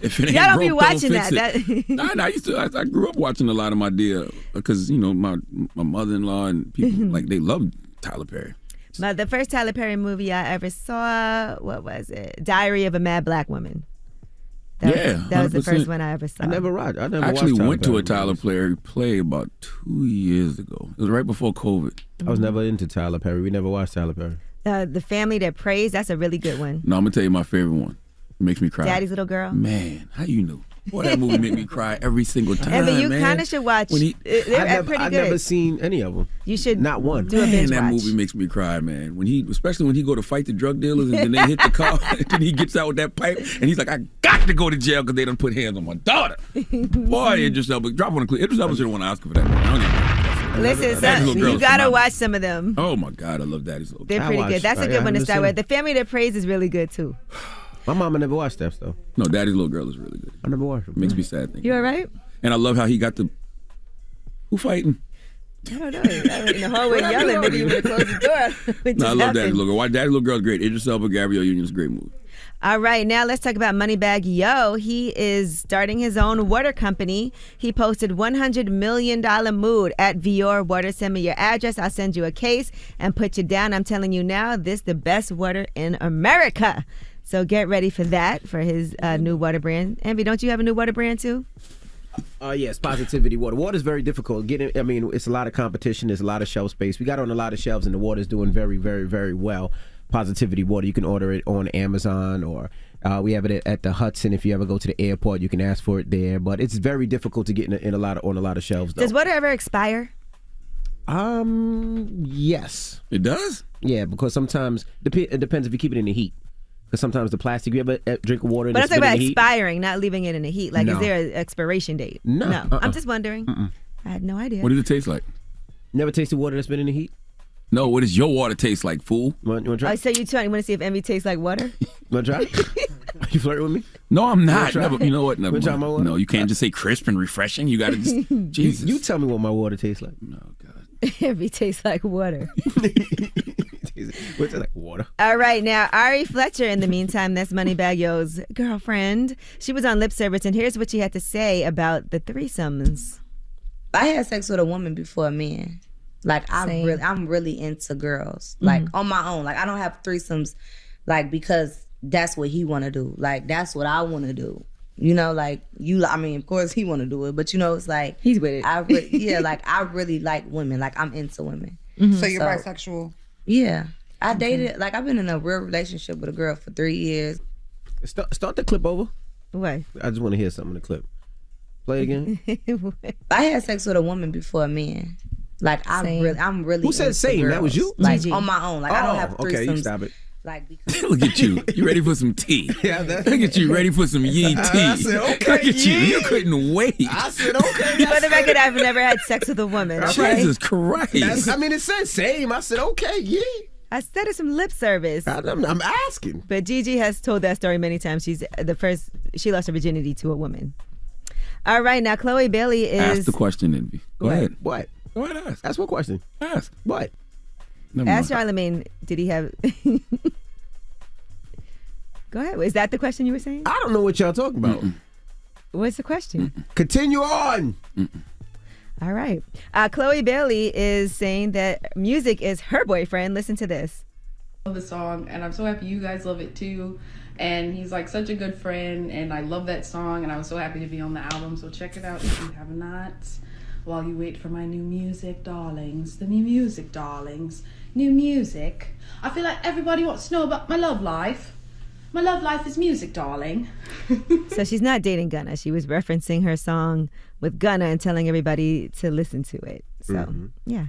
Speaker 3: If it ain't
Speaker 1: Y'all don't
Speaker 3: broke,
Speaker 1: be watching
Speaker 3: fix
Speaker 1: that.
Speaker 3: it. I grew up watching a lot of Madea because, you know, my mother-in-law and people, like, they love Tyler Perry.
Speaker 1: The first Tyler Perry movie I ever saw, what was it? Diary of a Mad Black Woman. That was the first one I ever saw.
Speaker 2: I never
Speaker 3: actually went to a Tyler Perry play about 2 years ago. It was right before COVID.
Speaker 2: I was never into Tyler Perry. We never watched Tyler Perry.
Speaker 1: The Family That Prays, that's a really good one.
Speaker 3: No, I'm going to tell you my favorite one. It makes me cry.
Speaker 1: Daddy's Little Girl?
Speaker 3: Man, how you know? Boy, that movie made me cry every single time.
Speaker 1: Evan, you kind of should watch. They're pretty good.
Speaker 2: I've never seen any of them.
Speaker 1: You should
Speaker 2: not one.
Speaker 1: Do a binge
Speaker 3: that
Speaker 1: watch.
Speaker 3: movie makes me cry, man. Especially when he go to fight the drug dealers and then they hit the car and then he gets out with that pipe and he's like, I got to go to jail because they done put hands on my daughter. Boy, Idris Elba, drop on a clip. Idris Elba should have won an Oscar for that movie.
Speaker 1: Listen, you gotta watch some of them.
Speaker 3: Oh my God, I love Daddy's Little Girl.
Speaker 1: They're pretty good. That's a good one to start with. The Family That Prays is really good too.
Speaker 2: My mama never watched that stuff.
Speaker 3: No, Daddy's Little Girl is really good.
Speaker 2: I never watched it.
Speaker 3: Makes me sad.
Speaker 1: You all right?
Speaker 3: And I love how he got the who fighting.
Speaker 1: I don't know. In the hallway yelling, maybe you would have closed the door.
Speaker 3: No, I love Daddy's Little Girl. Why Daddy's Little Girl is great. Idris Elba, Gabrielle Union's a great movie.
Speaker 1: All right, now let's talk about Moneybagg Yo. He is starting his own water company. He posted $100 million mood at Vior Water. Send me your address. I'll send you a case and put you down. I'm telling you now, this is the best water in America. So get ready for that, for his new water brand. Envy, don't you have a new water brand too?
Speaker 2: Yes, Positivity Water. Water's very difficult. It's a lot of competition. There's a lot of shelf space. We got on a lot of shelves, and the water's doing very, very, very well. Positivity Water. You can order it on Amazon, or we have it at the Hudson. If you ever go to the airport, you can ask for it there. But it's very difficult to get on a lot of shelves. Though.
Speaker 1: Does water ever expire?
Speaker 2: Yes.
Speaker 3: It does?
Speaker 2: Yeah, because sometimes it depends if you keep it in the heat. Because sometimes the plastic, you ever drink water.
Speaker 1: But I'm talking about expiring, not leaving it in the heat. Like, is there an expiration date?
Speaker 2: No.
Speaker 1: I'm just wondering. I had no idea.
Speaker 3: What does it taste like?
Speaker 2: Never tasted water that's been in the heat?
Speaker 3: No, what does your water taste like, fool?
Speaker 2: You want to try?
Speaker 1: Oh, so you want to see if Envy tastes like water?
Speaker 2: Want to try? You flirting with me?
Speaker 3: No, I'm not. Never, you know what?
Speaker 2: Never mind.
Speaker 3: No, you can't just say crisp and refreshing. You got to just, Jesus.
Speaker 2: You tell me what my water tastes like.
Speaker 3: No, God.
Speaker 1: Envy tastes like water.
Speaker 2: What's it like? Water.
Speaker 1: All right, now Ari Fletcher, in the meantime, that's Moneybagg Yo's girlfriend. She was on Lip Service, and here's what she had to say about the threesomes.
Speaker 21: I had sex with a woman before a man. Like, I'm really into girls. Like, on my own. Like, I don't have threesomes, like, because that's what he want to do. Like, that's what I want to do. You know, like, of course he want to do it, but, you know, it's like.
Speaker 1: He's with it.
Speaker 21: I really like women. Like, I'm into women.
Speaker 13: So you're bisexual?
Speaker 21: Yeah. I dated, like, I've been in a real relationship with a girl for 3 years.
Speaker 2: Start the clip over.
Speaker 1: What?
Speaker 2: I just want to hear something in the clip. Play it again.
Speaker 21: I had sex with a woman before a man. Like, I'm really.
Speaker 2: Who said same?
Speaker 21: Girls.
Speaker 2: That was you?
Speaker 21: Like, on my own. Like, I don't have threesomes.
Speaker 2: Okay, you stop it.
Speaker 21: Like,
Speaker 3: Look at you. You ready for some tea?
Speaker 2: Yeah,
Speaker 3: Look at you ready for some yee tea.
Speaker 2: I said, okay,
Speaker 3: Look at you. You couldn't wait.
Speaker 2: I said, okay.
Speaker 1: For the record, I've never had sex with a woman. Okay?
Speaker 3: Jesus Christ.
Speaker 2: It says same. I said, okay, yeah.
Speaker 1: I said it's some lip service.
Speaker 2: I'm asking.
Speaker 1: But Gigi has told that story many times. She lost her virginity to a woman. All right, now Chloe Bailey is.
Speaker 3: Ask the question, Envy. Go ahead.
Speaker 2: What?
Speaker 3: Go ahead, ask.
Speaker 2: Ask what question?
Speaker 3: Ask.
Speaker 2: What?
Speaker 1: Ask Charlamagne, did he have... Go ahead. Is that the question you were saying?
Speaker 2: I don't know what y'all talking about.
Speaker 1: What's the question?
Speaker 2: Continue on.
Speaker 1: All right. Chloe Bailey is saying that music is her boyfriend. Listen to this.
Speaker 13: I love the song, and I'm so happy you guys love it too. And he's like such a good friend, and I love that song, and I was so happy to be on the album. So check it out if you have not. While you wait for my new music, darlings. The new music, darlings. New music. I feel like everybody wants to know about my love life. My love life is music, darling.
Speaker 1: So she's not dating Gunna. She was referencing her song with Gunna and telling everybody to listen to it. So, yeah.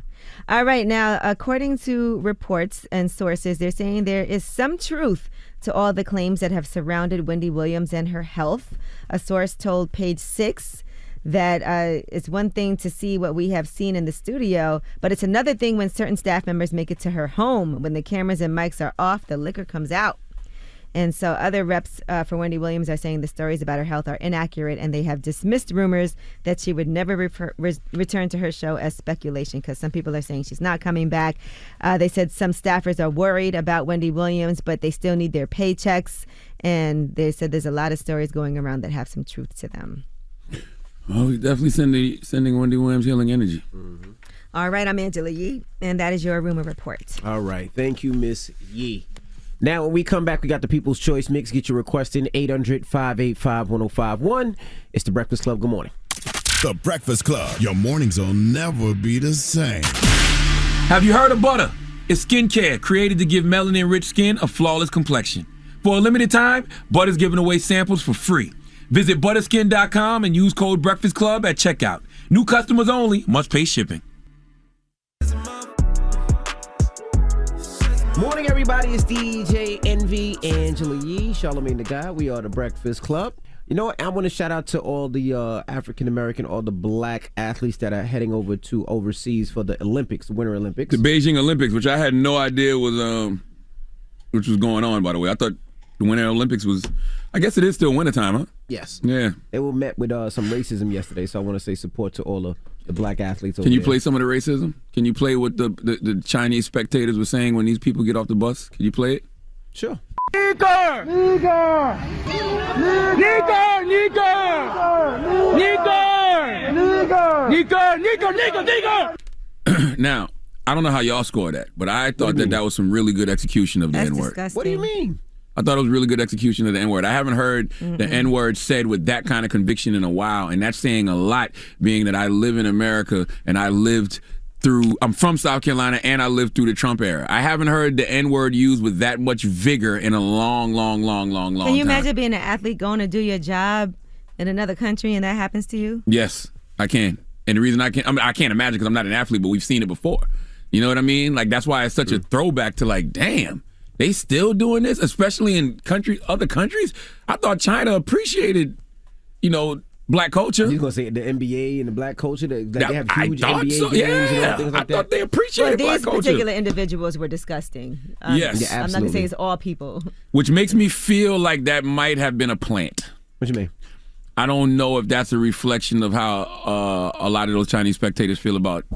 Speaker 1: All right. Now, according to reports and sources, they're saying there is some truth to all the claims that have surrounded Wendy Williams and her health. A source told Page Six that it's one thing to see what we have seen in the studio, but it's another thing when certain staff members make it to her home. When the cameras and mics are off, the liquor comes out. And so other reps for Wendy Williams are saying the stories about her health are inaccurate, and they have dismissed rumors that she would never return to her show as speculation, because some people are saying she's not coming back. They said some staffers are worried about Wendy Williams, but they still need their paychecks. And they said there's a lot of stories going around that have some truth to them.
Speaker 3: Oh, we're definitely sending Wendy Williams healing energy.
Speaker 1: All right, I'm Angela Yee, and that is your rumor report.
Speaker 2: All right. Thank you, Miss Yee. Now, when we come back, we got the People's Choice Mix. Get your request in 800-585-1051. It's The Breakfast Club. Good morning.
Speaker 4: The Breakfast Club. Your mornings will never be the same.
Speaker 14: Have you heard of Butter? It's skincare created to give melanin-rich skin a flawless complexion. For a limited time, Butter's giving away samples for free. Visit butterskin.com and use code Breakfast Club at checkout. New customers only, must pay shipping.
Speaker 2: Morning, everybody. It's DJ Envy, Angela Yee, Charlamagne the Guy. We are The Breakfast Club. You know what? I want to shout out to all the African-American, all the black athletes that are heading over to overseas for the Olympics, the Winter Olympics.
Speaker 3: The Beijing Olympics, which I had no idea was going on, by the way. I thought the Winter Olympics was, I guess it is still wintertime, huh?
Speaker 2: Yes.
Speaker 3: Yeah.
Speaker 2: They were met with some racism yesterday, so I want to say support to all the black athletes over
Speaker 3: Can you
Speaker 2: there.
Speaker 3: play some of the racism? Can you play what the Chinese spectators were saying when these people get off the bus? Can you play it?
Speaker 2: Sure.
Speaker 7: Nigger! Nigger! Nigger! Nigger! Nigger!
Speaker 3: Now, I don't know how y'all score that, but I thought that was some really good execution of the N-word.
Speaker 1: Disgusting.
Speaker 2: What do you mean?
Speaker 3: I thought it was really good execution of the N-word. I haven't heard the N-word said with that kind of conviction in a while, and that's saying a lot, being that I live in America and I'm from South Carolina and I lived through the Trump era. I haven't heard the N-word used with that much vigor in a long
Speaker 1: Can you
Speaker 3: time.
Speaker 1: imagine being an athlete going to do your job in another country and that happens to you?
Speaker 3: Yes, I can. And the reason I can't imagine because I'm not an athlete, but we've seen it before. You know what I mean? Like, that's why it's such a throwback to, like, damn, they still doing this, especially in other countries. I thought China appreciated, black culture.
Speaker 2: You gonna say the NBA and the black culture? They have huge
Speaker 3: I thought
Speaker 2: NBA
Speaker 3: so,
Speaker 2: games
Speaker 3: yeah.
Speaker 2: and things like that.
Speaker 3: I thought they appreciated black
Speaker 1: These
Speaker 3: culture.
Speaker 1: particular individuals were disgusting.
Speaker 3: Yes.
Speaker 1: I'm not gonna say it's all people.
Speaker 3: Which makes me feel like that might have been a plant.
Speaker 2: What you mean?
Speaker 3: I don't know if that's a reflection of how a lot of those Chinese spectators feel about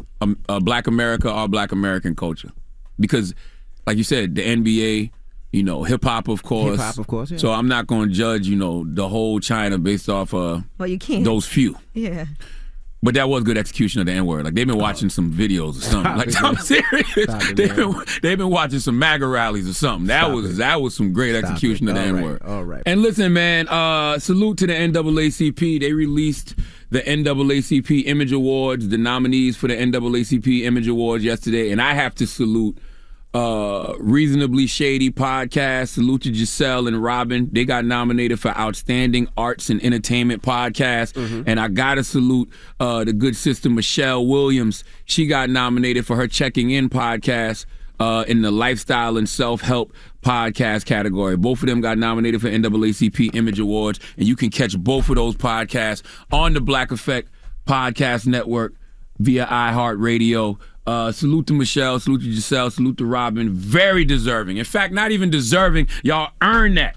Speaker 3: Black America or Black American culture. Because, like you said, the NBA, hip hop, of course.
Speaker 2: Hip hop, of course, yeah.
Speaker 3: So I'm not going to judge, the whole China based off
Speaker 1: Well, you can't.
Speaker 3: those few.
Speaker 1: Yeah.
Speaker 3: But that was good execution of the N-word. Like, they've been watching some videos or something. I'm serious. They've been watching some MAGA rallies or something. That was some great execution of the N-word.
Speaker 2: All right.
Speaker 3: And listen, man, salute to the NAACP. They released the NAACP Image Awards, the nominees for the NAACP Image Awards yesterday. And I have to salute Reasonably Shady Podcast. Salute to Giselle and Robin. They got nominated for Outstanding Arts and Entertainment Podcast. And I gotta salute the good sister Michelle Williams. She got nominated for her Checking In podcast in the Lifestyle and Self-Help podcast category. Both of them got nominated for NAACP Image Awards, and you can catch both of those podcasts on the Black Effect Podcast Network via iHeartRadio. Salute to Michelle, salute to Giselle, salute to Robin. Very deserving. In fact, not even deserving. Y'all earned that.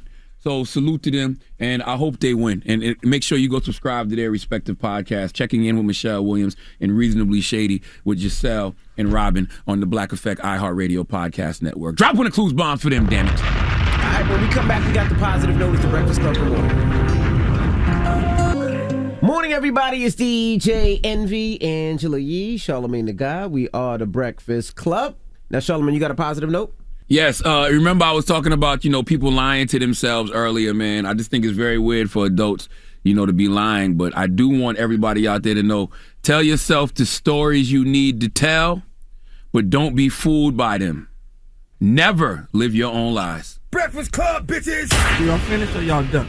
Speaker 3: So salute to them, and I hope they win. And make sure you go subscribe to their respective podcasts. Checking In with Michelle Williams and Reasonably Shady with Giselle and Robin on the Black Effect iHeartRadio Podcast Network. Drop one of Clues bomb for them, damn it.
Speaker 2: All right, when we come back, we got the positive note with the Breakfast Club. Good morning. Morning, everybody. It's DJ Envy, Angela Yee, Charlamagne the God. We are the Breakfast Club. Now, Charlamagne, you got a positive note?
Speaker 3: Yes, remember I was talking about, people lying to themselves earlier, man. I just think it's very weird for adults, to be lying. But I do want everybody out there to know, tell yourself the stories you need to tell, but don't be fooled by them. Never live your own lies.
Speaker 7: Breakfast Club, bitches!
Speaker 8: Y'all finished or y'all done?